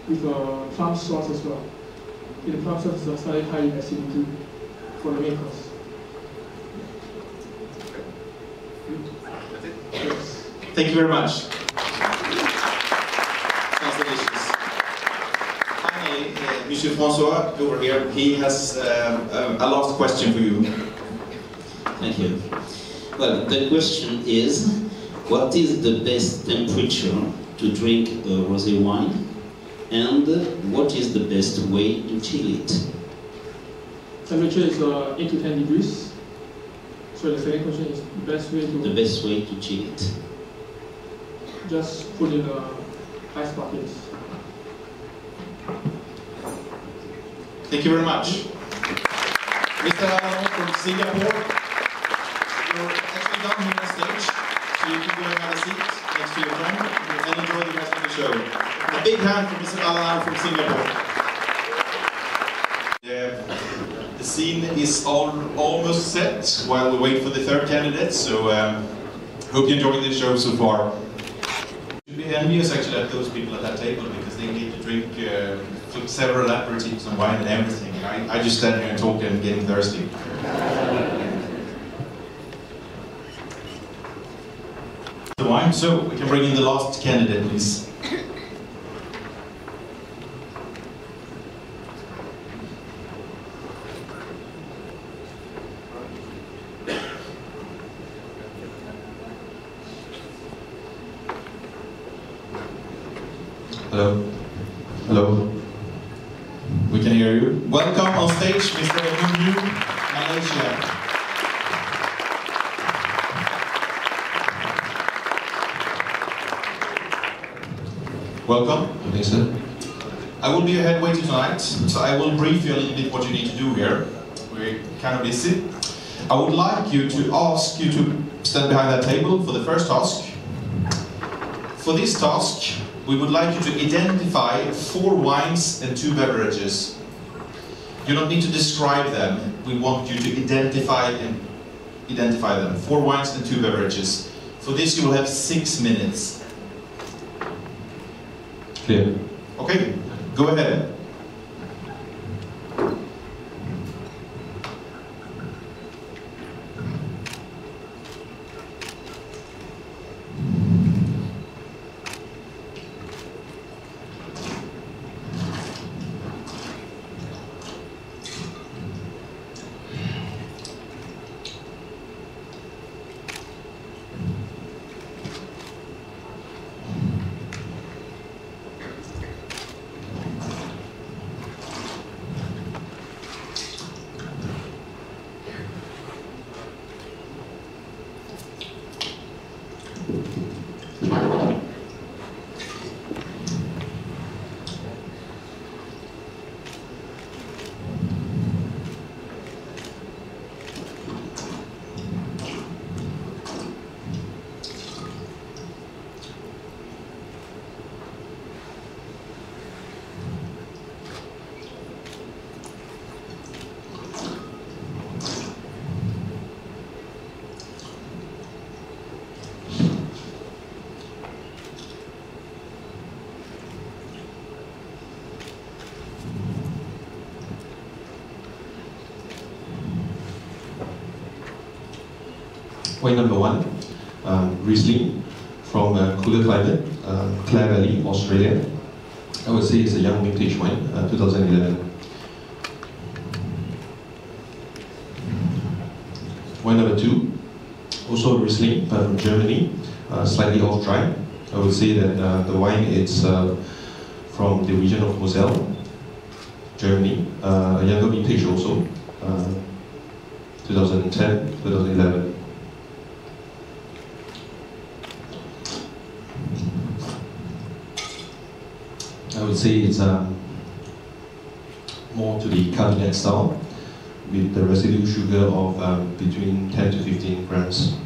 Speaker 8: with plum sauce as well. Okay, the plum sauce is slightly high in acidity for the main course. Yes.
Speaker 3: Thank you very much. Delicious. Finally, Monsieur Francois over here, he has a last question for you.
Speaker 7: Thank you. Well, the question is, what is the best temperature to drink a rosé wine, and what is the best way to chill it?
Speaker 8: Temperature is 8 to 10 degrees. So the second question is the best way to...
Speaker 7: The best way to chill it.
Speaker 8: Just put in ice buckets.
Speaker 3: Thank you very much. Mr. Larsson from Singapore, you're actually down here on stage, so you can go and have a seat next to your friend and enjoy the rest of the show. A big hand for Mr. Larsson from Singapore. The scene is almost set while we wait for the third candidate, so hope you enjoyed the show so far. You should be envious actually at those people at that table, because they need to drink several aperitifs and wine and everything. I just stand here and talk and getting thirsty. The wine, so we can bring in the last candidate, please. Hello. Hello. We can hear you. Welcome on stage, Mr. Edmund, Malaysia. Welcome.
Speaker 9: Thanks, sir.
Speaker 3: I will be your head waiter tonight, so I will brief you a little bit what you need to do here. We're kind of busy. I would like you to ask you to stand behind that table for the first task. For this task, we would like you to identify 4 wines and 2 beverages. You don't need to describe them. We want you to identify them. 4 wines and 2 beverages. For this you will have 6 minutes.
Speaker 9: Clear.
Speaker 3: Okay, go ahead.
Speaker 9: Wine number 1, Riesling from cooler climate, Clare Valley, Australia. I would say it's a young vintage wine, 2011. Wine number 2, also Riesling, but from Germany, slightly off dry. I would say that the wine is from the region of Moselle, Germany, a younger vintage also, 2010, 2011. I would say it's more to the Cabernet style, with the residue sugar of between 10 to 15 grams.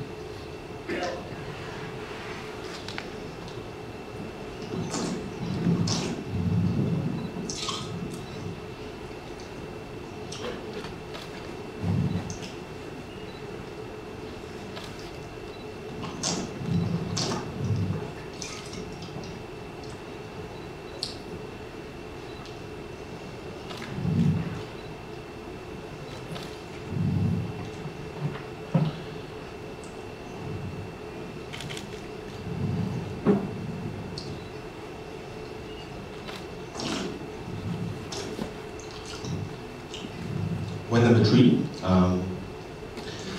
Speaker 9: Wine number 3,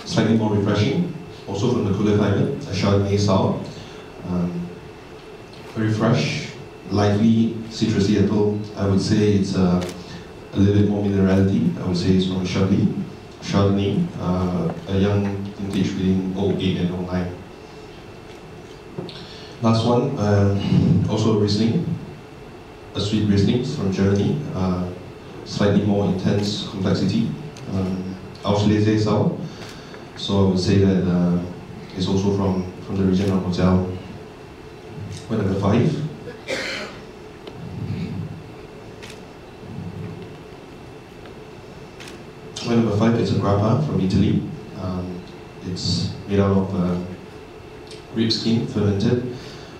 Speaker 9: slightly more refreshing, also from the cooler climate, a Chardonnay sour. Very fresh, lively, citrusy apple. I would say it's a little bit more minerality. I would say it's from Chardonnay, a young vintage between 08 and 09. Last one, also Riesling, a sweet Riesling from Germany, slightly more intense complexity, Auslese sour. So I would say that it's also from the region of Moselle. Wine number 5. Wine number 5 is a grappa from Italy. It's made out of rib skin, fermented,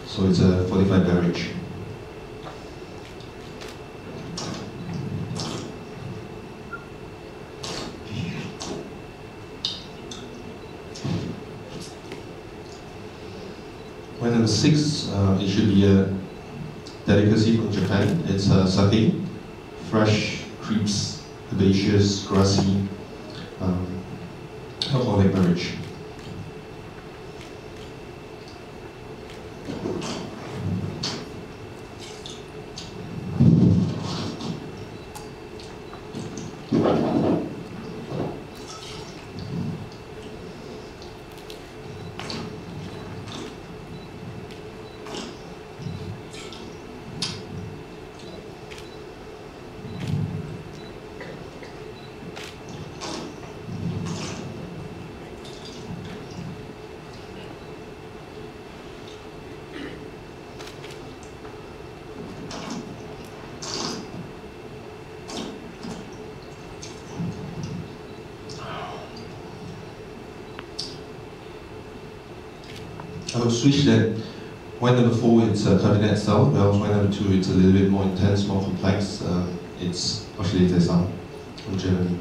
Speaker 9: so it's a 45 barrage. Wine number 6, it should be a delicacy from Japan. It's sake, fresh, crisp, herbaceous, grassy, alcoholic beverage. I would switch that. Wine number 4, it's a cabinet style, whereas wine number 2, it's a little bit more intense, more complex. It's Oscillator style from Germany.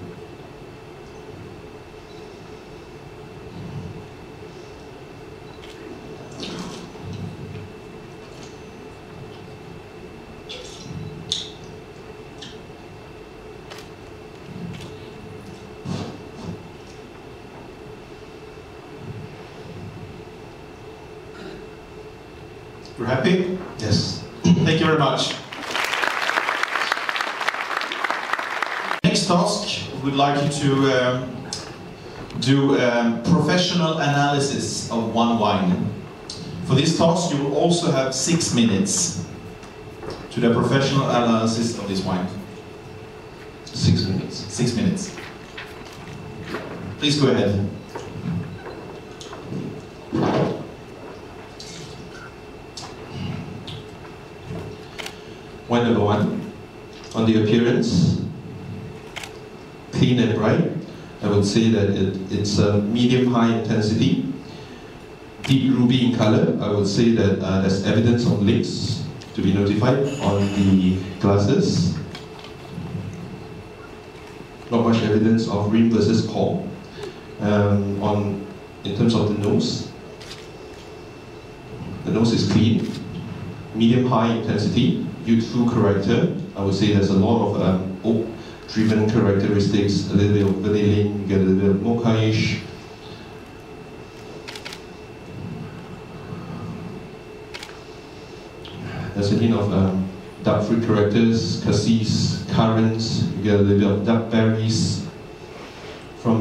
Speaker 3: You're happy?
Speaker 9: Yes.
Speaker 3: Thank you very much. Next task, we'd like you to do a professional analysis of one wine. For this task, you will also have 6 minutes to do a professional analysis of this wine.
Speaker 9: 6 minutes.
Speaker 3: 6 minutes. Please go ahead.
Speaker 9: Wine number 1, on the appearance, clean and bright. I would say that it's a medium-high intensity, deep ruby in color. I would say that there's evidence of links to be notified on the glasses. Not much evidence of rim versus core. In terms of the nose is clean, medium-high intensity, youthful character. I would say there's a lot of oak-driven characteristics, a little bit of vanillin, you get a little bit of mocha-ish. There's a hint of dark fruit characters, cassis, currants, you get a little bit of dark berries.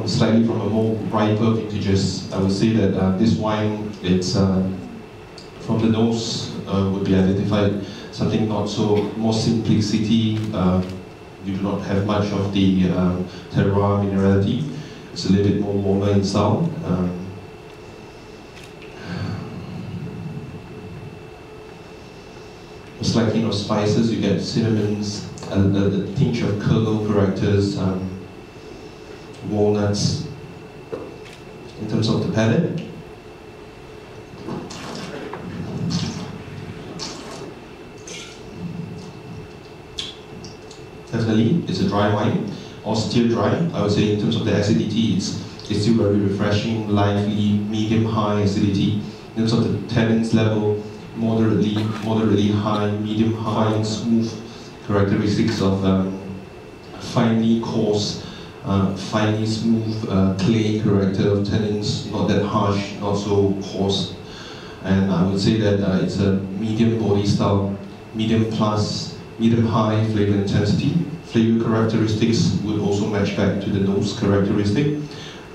Speaker 9: Slightly from a more riper vintages. I would say that this wine, it's from the nose would be identified something not so, more simplicity. You do not have much of the terroir minerality. It's a little bit more warmer in style. A slight hint of spices, you get cinnamons, a tinge of kernel characters, walnuts. In terms of the palate, definitely it's a dry wine, or still dry. I would say in terms of the acidity, it's still very refreshing, lively, medium-high acidity. In terms of the tannins level, moderately high, medium-high, smooth characteristics of finely coarse, finely smooth, clay character of tannins, not that harsh, not so coarse. And I would say that it's a medium body style, medium plus, medium high flavor intensity. Flavor characteristics would also match back to the nose characteristic.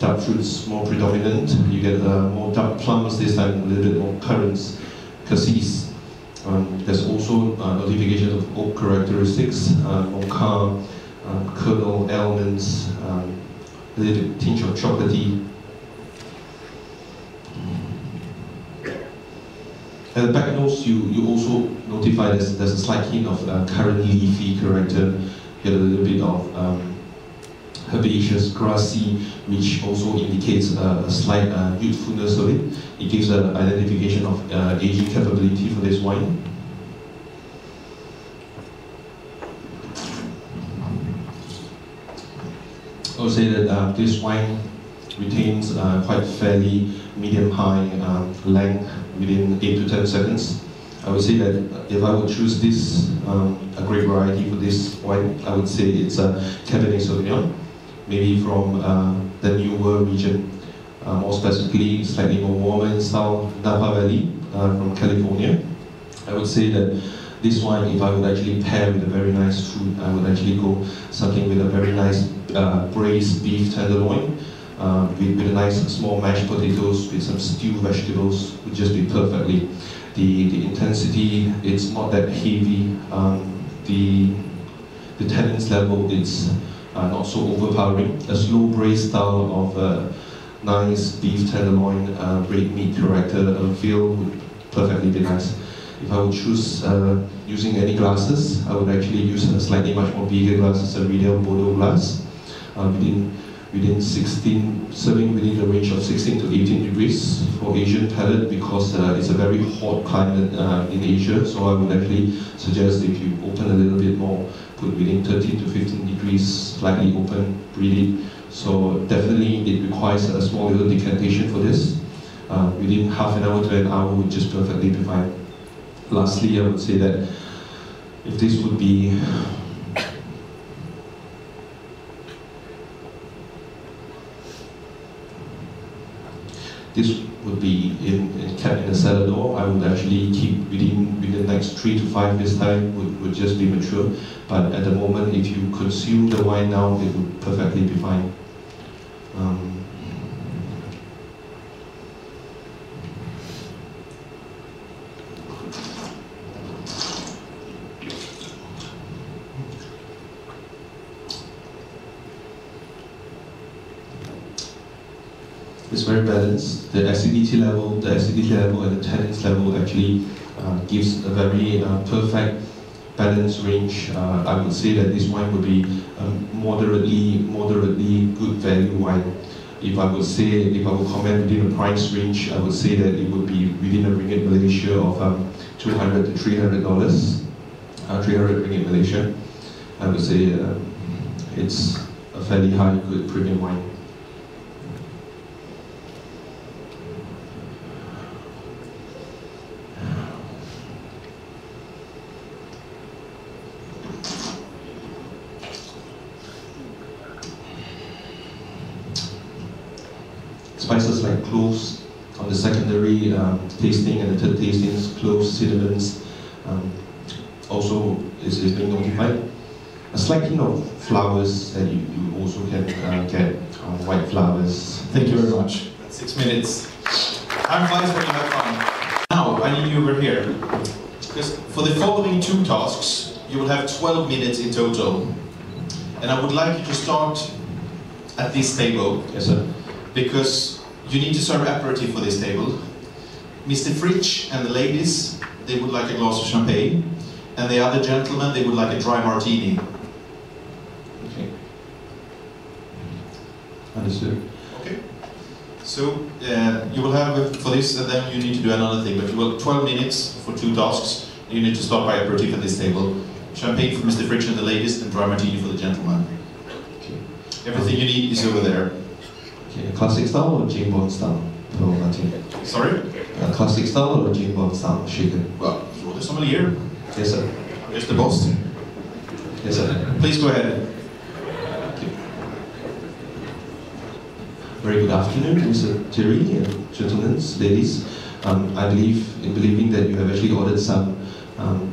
Speaker 9: Dark fruits more predominant. You get more dark plums this time, a little bit more currants, cassis. There's also notifications of oak characteristics, mocha, kernel, almonds, a little bit tinge of chocolatey. At the back nose, you also notify there's a slight hint of currant leafy character. You get a little bit of herbaceous, grassy, which also indicates a slight youthfulness of it. It gives an identification of aging capability for this wine. I would say that this wine retains quite fairly medium-high length within 8 to 10 seconds. I would say that if I would choose this, a great variety for this wine, I would say it's a Cabernet Sauvignon, maybe from the newer region, more specifically, slightly more warmer in style, Napa Valley from California. I would say that this wine, if I would actually pair with a very nice food, I would actually go something with a very nice braised beef tenderloin, with a nice small mashed potatoes, with some stewed vegetables, would just be perfectly. The intensity, it's not that heavy. The tannins level, it's not so overpowering. A slow braised style of nice beef tenderloin, red meat character, feel would perfectly be nice. If I would choose using any glasses, I would actually use a slightly much more bigger glasses, a Riedel Bordeaux glass. Within serving within the range of 16 to 18 degrees for Asian palate, because it's a very hot climate in Asia. So I would actually suggest if you open a little bit more, put within 13 to 15 degrees, slightly open, breathe it. So definitely it requires a small little decantation for this. Within half an hour to an hour would just perfectly be fine. Lastly, I would say that if this would be kept in a cellar door, I would actually keep within the next 3 to 5 years time would just be mature. But at the moment, if you consume the wine now, it would perfectly be fine. It's very balanced. The acidity level and the tannins level actually gives a very perfect balanced range. I would say that this wine would be moderately good value wine. If I would comment within a price range, I would say that it would be within a ringgit Malaysia of $200 to $300, 300 ringgit Malaysia. I would say it's a fairly high, good premium wine. Spices like cloves on the secondary tasting and the third tastings, cloves, cinnamons, also is being notified. A slight hint of flowers that you also can get, white flowers.
Speaker 3: Thank you very much. 6 minutes. Time flies when you have fun. Now, I need you over here. Because for the following 2 tasks, you will have 12 minutes in total. And I would like you to start at this table.
Speaker 9: Yes, sir.
Speaker 3: Because you need to serve aperitif for this table. Mr. Fritsch and the ladies, they would like a glass of champagne. And the other gentlemen, they would like a dry martini.
Speaker 9: Okay. Understood.
Speaker 3: Okay. So, you will have for this, and then you need to do another thing, but you will have 12 minutes for 2 tasks. You need to start by aperitif at this table. Champagne for Mr. Fritsch and the ladies, and dry martini for the gentleman.
Speaker 9: Okay.
Speaker 3: Everything you need is over there.
Speaker 9: Okay, classic style or James Bond style for martini?
Speaker 3: Sorry?
Speaker 9: Classic style or James Bond style shaken?
Speaker 3: Well, you're the sommelier.
Speaker 9: Yes, sir.
Speaker 3: Yes, the boss.
Speaker 9: Yes, sir.
Speaker 3: Please go ahead.
Speaker 9: Okay. Very good afternoon, Mr. Thierry and gentlemen, ladies. I believe in believing that you have actually ordered some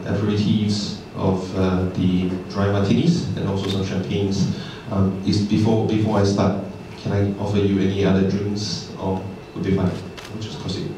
Speaker 9: aperitifs of the dry martinis and also some champagnes. Before I start, can I offer you any other drinks, or would be fine? We'll just proceed.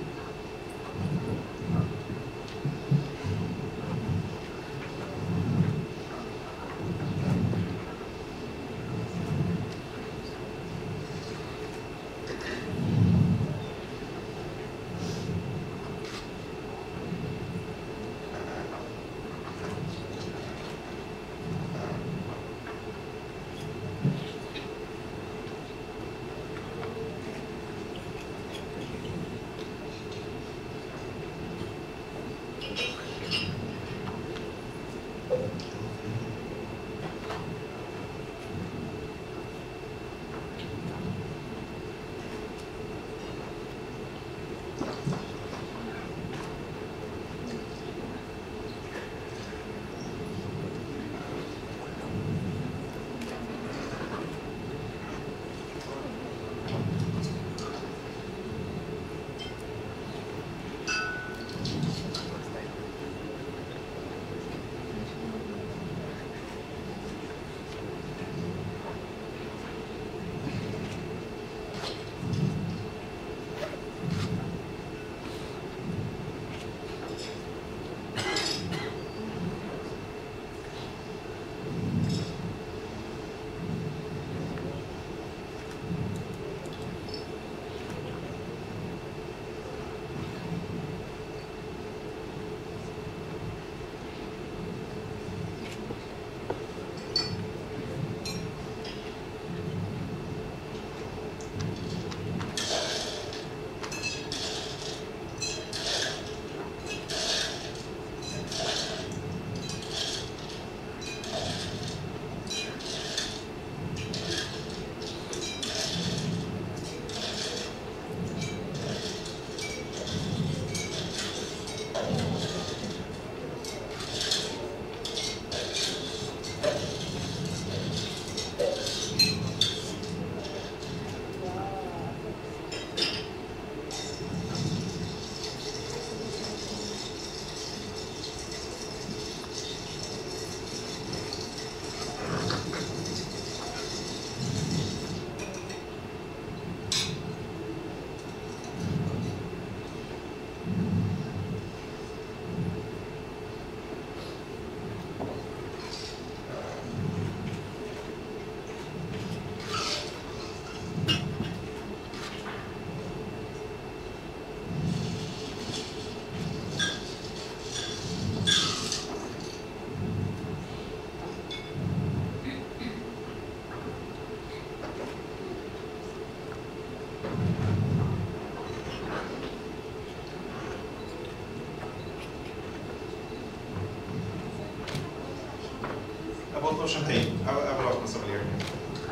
Speaker 3: of champagne. I will ask my sommelier.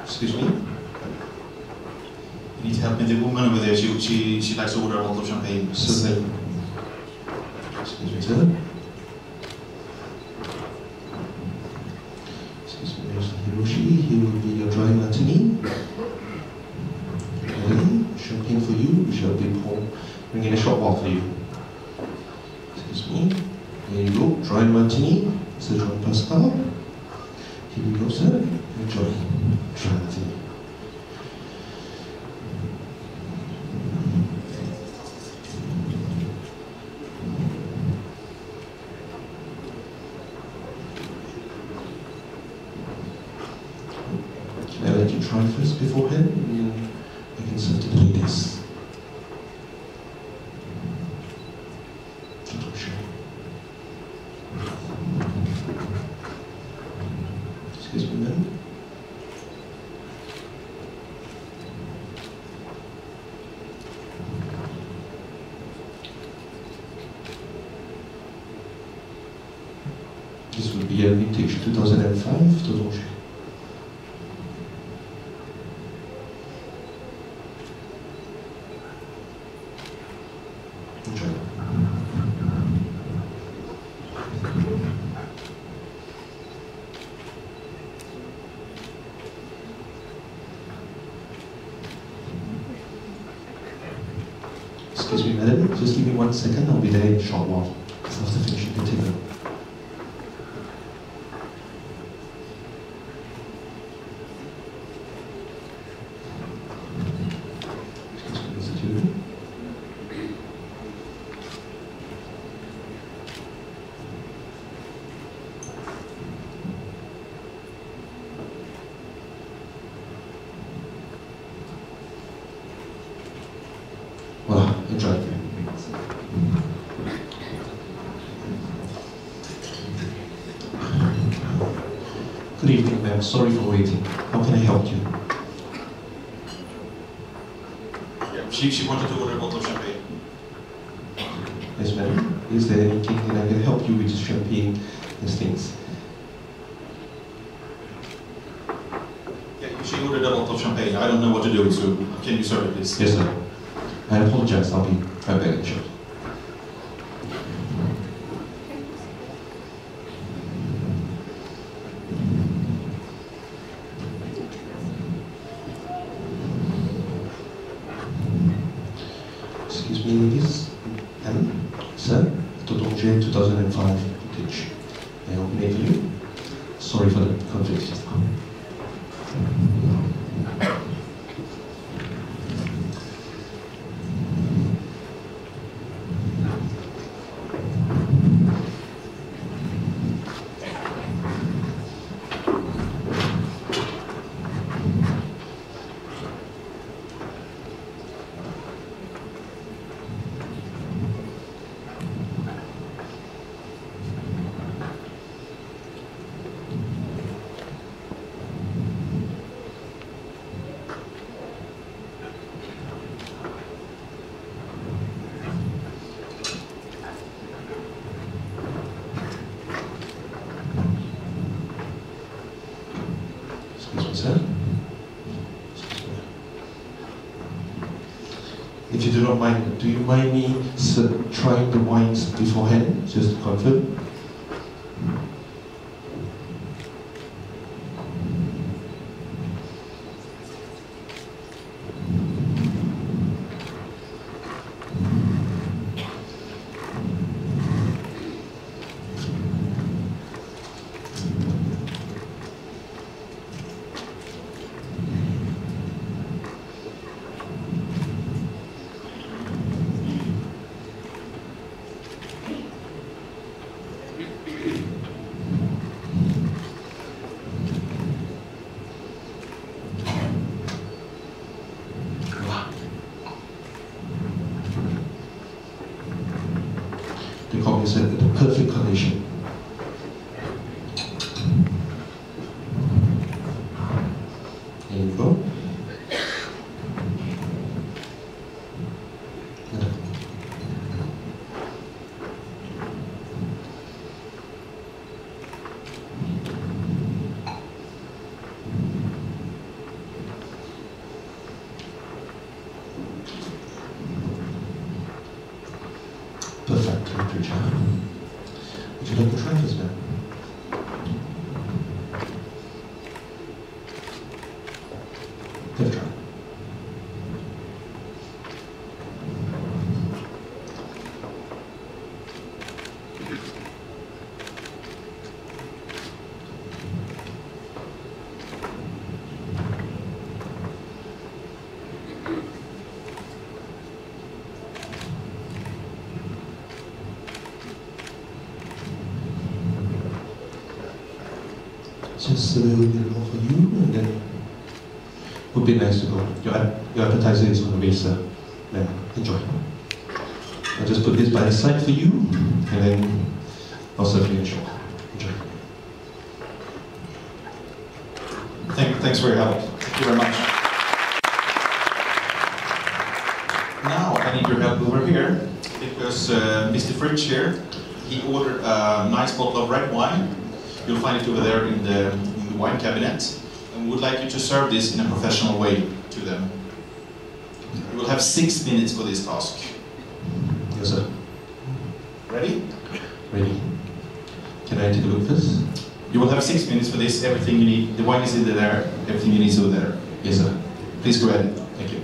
Speaker 9: Excuse me?
Speaker 3: You need help with the woman over there. She likes to order a bottle of champagne.
Speaker 9: Certainly. Excuse me, sir. Excuse me, Mr. Hiroshi. Here will be your dry martini. Okay, champagne for you. We shall be bringing a short while for you. Excuse me. Here you go. Dry martini. Hezron Pascal. Here we go, sir. Enjoy. Dry martini. Can I let you try first beforehand? And then I can serve to the ladies. Excuse me, madam. This will be a vintage 2005 to Roger. Enjoy. Excuse me, madam, just give me 1 second, I'll be there in a short while. After finishing the table. Voilà, enjoy. Good evening, ma'am. Sorry for waiting. How can I help you?
Speaker 3: Yeah, she wanted to order a bottle of champagne.
Speaker 9: Yes, ma'am. Is there anything that I can help you with the champagne and things?
Speaker 3: Yeah, she ordered a bottle of champagne. I don't know what to do, so can you serve it, please?
Speaker 9: Yes, sir. I apologize. I'll be right back in a short. Excuse me, ladies and sir, Totonje 2005 vintage. May I open it for you? Sorry for the conflict just now. If you do not mind, do you mind me trying the wines beforehand, just to confirm? The coffee is at the perfect condition. There you go. Perfect temperature. Would you like to try this, ma'am? Give it a try. Just a little bit more for you, and then it would be nice to go. Your appetizer is on the way, sir. Then enjoy. I'll just put this by the side for you, and then I'll serve you in short. Enjoy.
Speaker 3: Thanks for your help. Thank you very much. Now I need your help over here, because Mr. Fritsch here, he ordered a nice bottle of red wine. You'll find it over there in the wine cabinet, and we would like you to serve this in a professional way to them. You will have 6 minutes for this task.
Speaker 9: Yes, sir.
Speaker 3: Ready?
Speaker 9: Ready. Can I take a look first?
Speaker 3: You will have 6 minutes for this. Everything you need, the wine is in there, everything you need is over there.
Speaker 9: Yes, sir.
Speaker 3: Please go ahead.
Speaker 9: Thank you.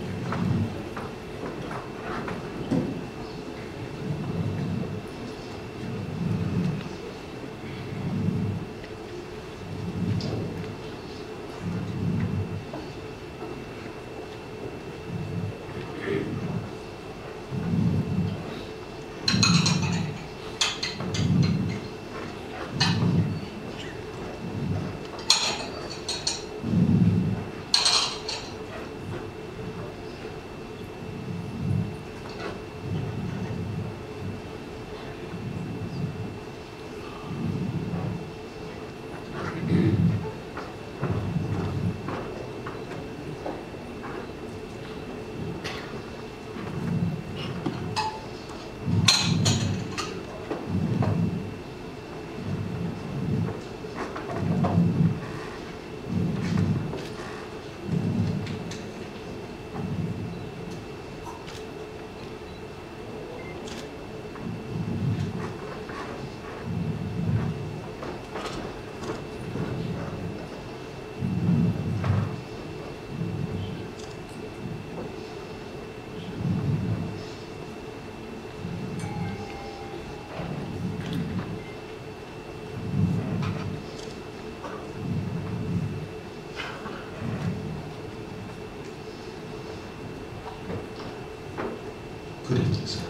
Speaker 9: Good evening, sir.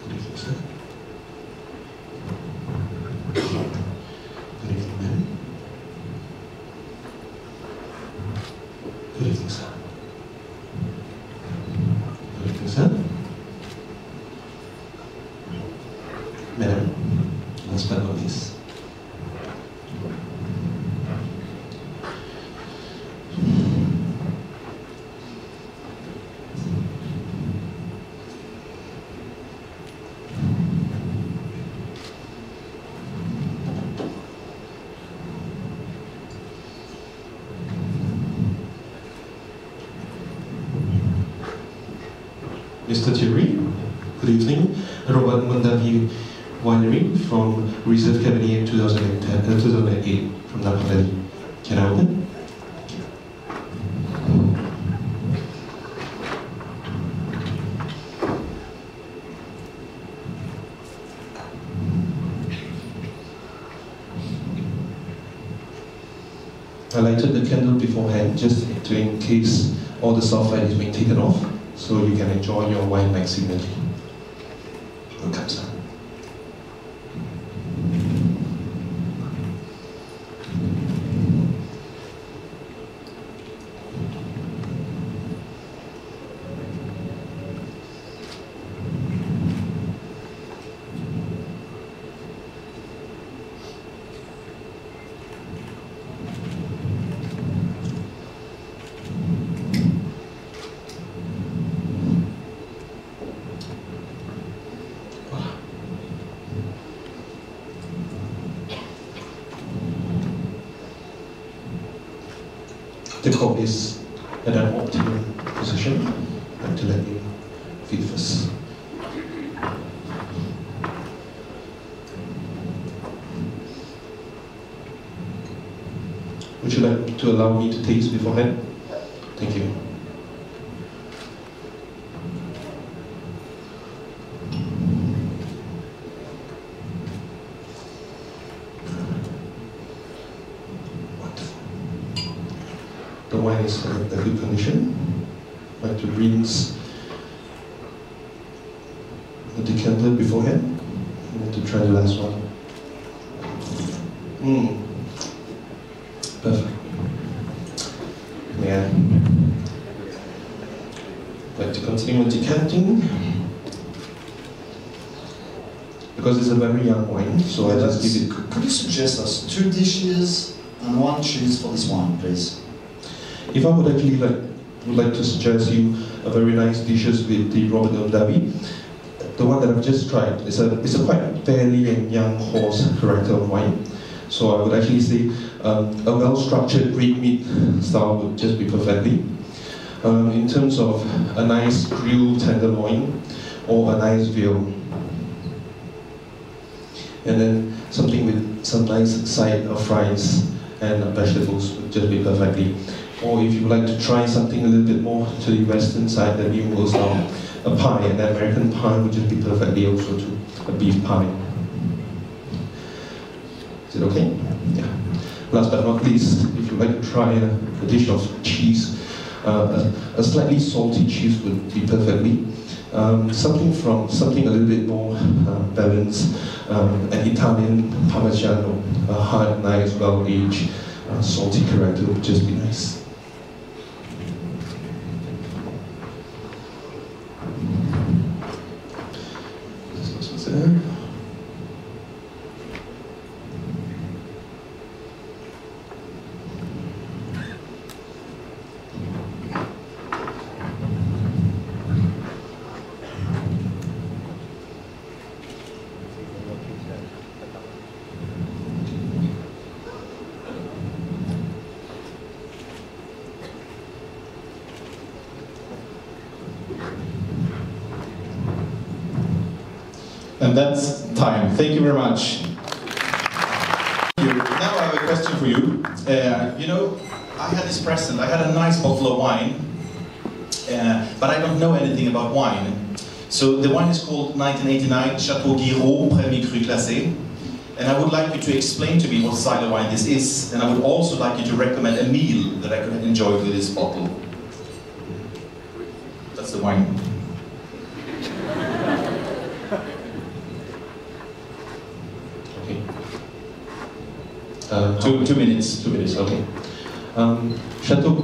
Speaker 9: Good evening, sir. Good evening, ma'am. Good evening, sir. Good evening, sir. Madam, last but not least. Mr. Thierry, good evening. Robert Mondavi Winery from Reserve Cabernet in 2008 from Napa. Can I open? I lighted the candle beforehand just in case all the soft light is being taken off, so you can enjoy your wine maximally. Welcome, sir. The cork is at an optimum position. I'd like to let you feet first. Would you like to allow me to taste beforehand? Thank you. Wonderful. The wine is in a good condition. I'd like to rinse the decanter beforehand. I want to try the last one. Perfect. Yeah. I'd like to continue with decanting. Because it's a very young wine, so I just give it.
Speaker 6: Could you suggest us 2 dishes and 1 cheese for this wine, please?
Speaker 9: If I would actually would like to suggest you a very nice dishes with the Robert Davi. The one that I've just tried is a quite fairly and young horse character of wine. So I would actually say a well-structured red meat style would just be perfectly. In terms of a nice grilled tenderloin or a nice veal. And then something with some nice side of fries and vegetables would just be perfectly. Or if you would like to try something a little bit more to the western side, then you will start a pie, and the American pie would just be perfectly also to a beef pie. Is it okay? Yeah. Last but not least, if you'd like to try a dish of cheese, a slightly salty cheese would be perfectly. Something a little bit more balanced, an Italian Parmigiano, a hard, nice, well-aged, salty character would just be nice.
Speaker 3: And that's time. Thank you very much. Thank you. Now I have a question for you. You know, I had this present. I had a nice bottle of wine, but I don't know anything about wine. So the wine is called 1989 Chateau Guiraud Premier Cru Classé. And I would like you to explain to me what style of wine this is. And I would also like you to recommend a meal that I could enjoy with this bottle. That's the wine.
Speaker 9: Okay. 2 minutes. 2 minutes, okay. Chateau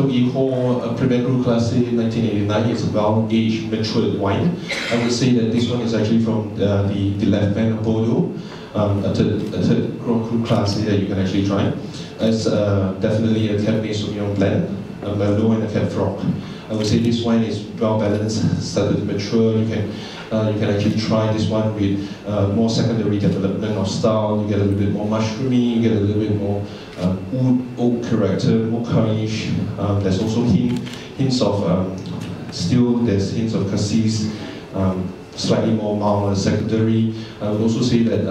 Speaker 9: Guiraud Premier Cru Classé 1989 is a well-aged, matured wine. I would say that this one is actually from the left bank of Bordeaux, a third Grand Cru Classé that you can actually try. It's definitely a Cabernet Sauvignon blend, a Merlot and a Cab Franc. I would say this wine is well balanced, started to mature. You can actually try this one with more secondary development of style. You get a little bit more mushroomy, you get a little bit more wood, oak character, mocha-ish. There's also hints of, still there's hints of cassis, slightly more mild and secondary. I would also say that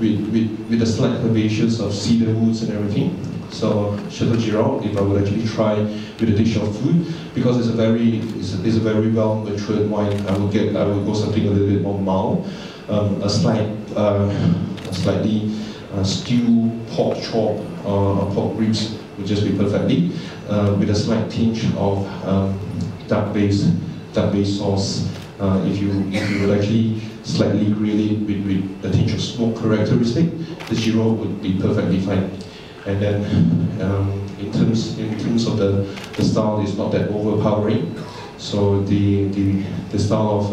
Speaker 9: with a slight herbaceous of cedar woods and everything. So Chateau Guiraud, if I would actually try with a dish of food, because it's a very well matured wine, I would go something a little bit more mild, a slightly stew pork chop or pork ribs would just be perfectly, with a slight tinge of dark base sauce. If you would actually slightly grill it with a tinge of smoke characteristic, the Guiraud would be perfectly fine. And then in terms of the style, is not that overpowering. So the style of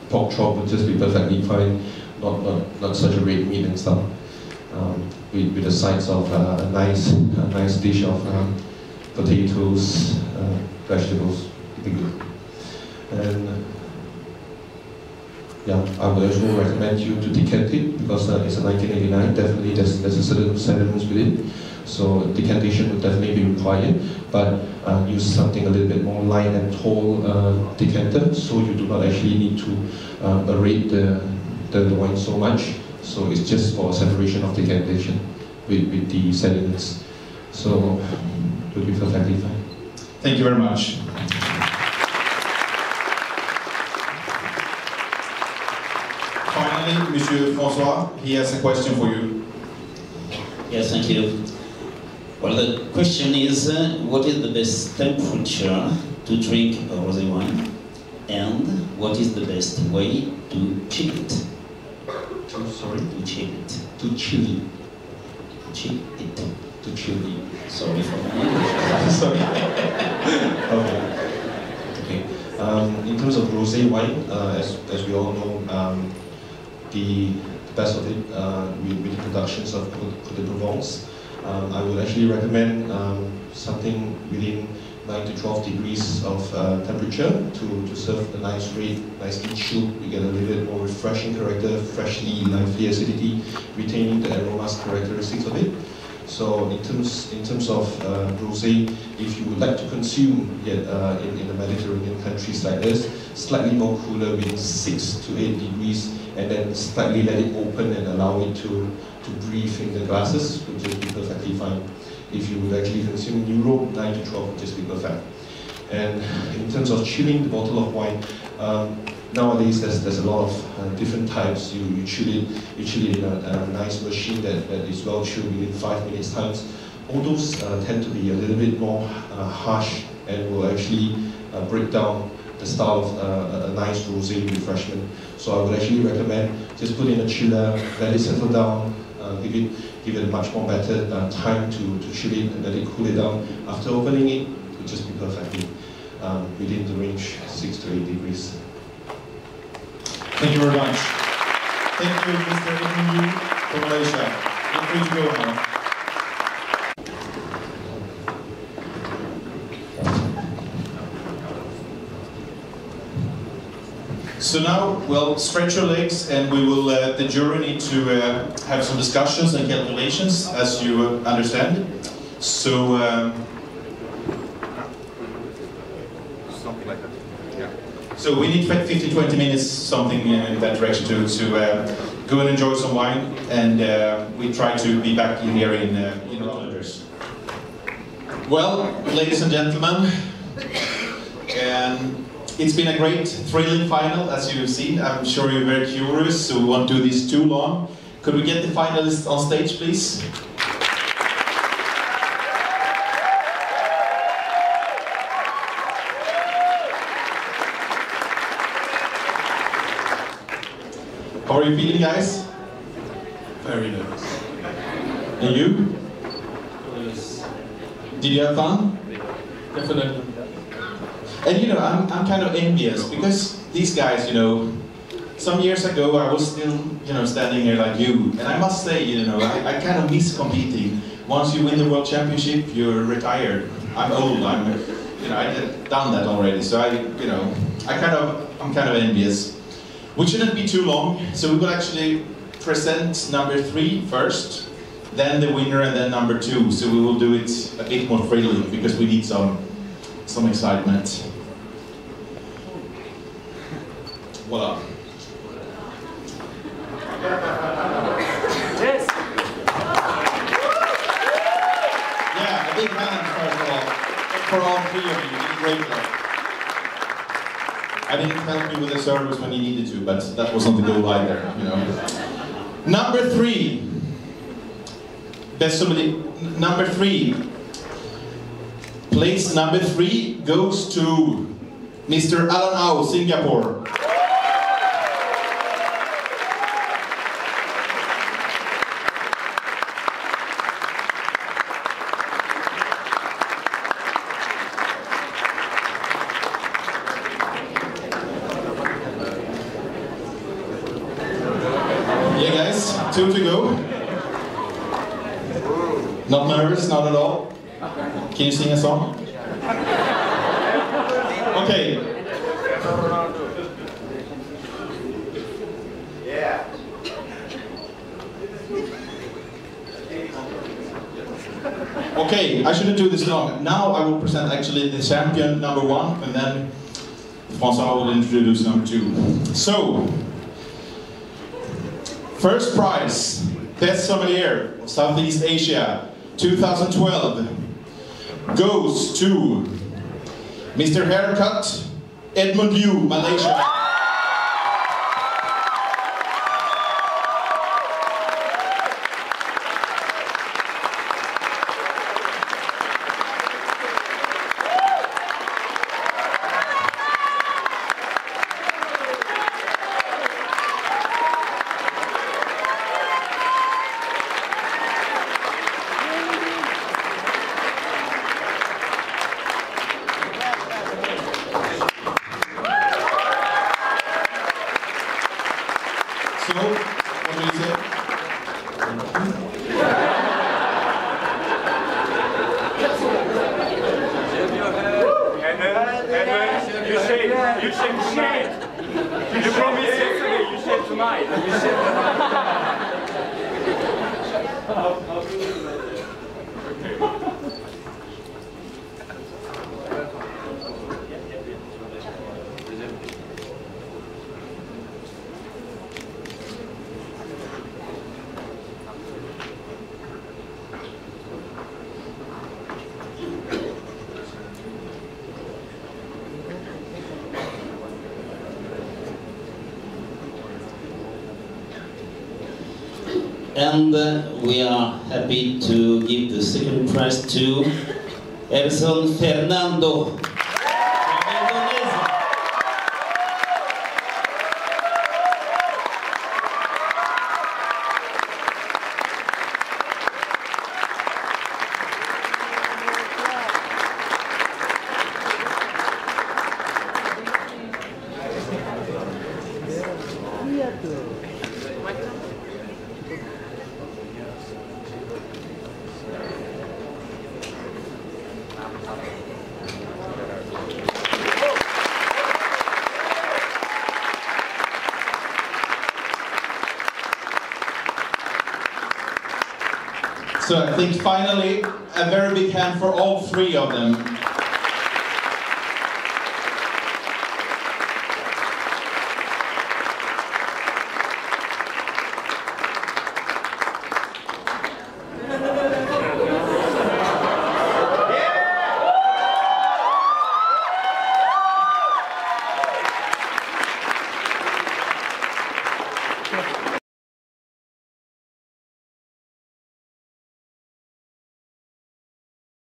Speaker 9: pork chop would just be perfectly fine, not such a red meat and stuff. With the sides of a nice dish of potatoes, vegetables, would be good. And yeah, I would also recommend you to decant it, because it's a 1989, definitely there's a certain sediments with it, so decantation would definitely be required. but use something a little bit more light and tall decanter, so you do not actually need to aerate the wine so much. So it's just for separation of decantation with the sediments. So it will be perfectly fine.
Speaker 3: Thank you very much. Finally, Monsieur Francois, he has a question for you.
Speaker 7: Yes, thank you. Well, the question is, what is the best temperature to drink a rosé wine, and what is the best way to chill it?
Speaker 9: Sorry?
Speaker 7: To chill it.
Speaker 9: To chill.
Speaker 7: Chill it.
Speaker 9: To chill it.
Speaker 7: Sorry for my English.
Speaker 9: Sorry. Okay. In terms of rosé wine, as we all know, the best of it with the productions of Provence. I would actually recommend something within 9 to 12 degrees of temperature to serve a nice red, nicely chilled. You get a little bit more refreshing character, freshly, lively acidity, retaining the aromas characteristics of it. So in terms of rosé, if you would like to consume it in the Mediterranean countries like this, slightly more cooler within 6 to 8 degrees, and then slightly let it open and allow it to breathe in the glasses, would just be perfectly fine. If you would actually consume in Europe, 9 to 12 would just be perfect. And in terms of chilling the bottle of wine, nowadays there's a lot of different types. You chill it in a nice machine that is well chilled within 5 minutes times. All those tend to be a little bit more harsh and will actually break down the style of a nice rosé refreshment. So I would actually recommend just put in a chiller, let it settle down, give it a much more better time to chill it and let it cool it down. After opening it, it would just be perfectly within the range 6 to 8 degrees.
Speaker 3: Thank you very much. Thank you, Mr. Edmund from Malaysia. You're free to go now. So now, well, stretch your legs, and we will, the jury need to have some discussions and calculations, as you understand. So,
Speaker 5: Something like that. Yeah.
Speaker 3: so we need 15-20 minutes, something in that direction, to go and enjoy some wine, and we try to be back in here in Rotterdam. Well, ladies and gentlemen, it's been a great, thrilling final, as you've seen. I'm sure you're very curious, so we won't do this too long. Could we get the finalists on stage, please? How are you feeling, guys?
Speaker 9: Very nervous.
Speaker 3: And you?
Speaker 8: Yes.
Speaker 3: Did you have fun?
Speaker 8: Definitely.
Speaker 3: And you know, I'm kind of envious, because these guys, you know, some years ago I was still, you know, standing here like you, and I must say, you know, I kind of miss competing. Once you win the World Championship, you're retired. I'm old. You know, I've done that already. So I'm kind of envious. We shouldn't be too long, so we will actually present number 3 first, then the winner, and then number 2. So we will do it a bit more thrilling, because we need some excitement. Voila.
Speaker 5: Yes.
Speaker 3: Yeah, a big hand first of all for all 3 of you. You did great work. I didn't help you with the service when you needed to, but that wasn't the goal either, you know. Number 3. Best sommelier. Number 3. Place number 3 goes to Mr. Alan Au, Singapore. Yeah, guys, 2 to go. Not nervous, not at all. Can you sing a song? Okay. Okay. Okay, I shouldn't do this long. Now I will present actually the champion number 1, and then Francois will introduce number 2. So, first prize, Best Sommelier of Southeast Asia 2012 goes to Mr. Haircut, Edmund Liew, Malaysia.
Speaker 7: And we are happy to give the second prize to Hezron Fernando from Indonesia.
Speaker 3: So I think finally, a very big hand for all 3 of them.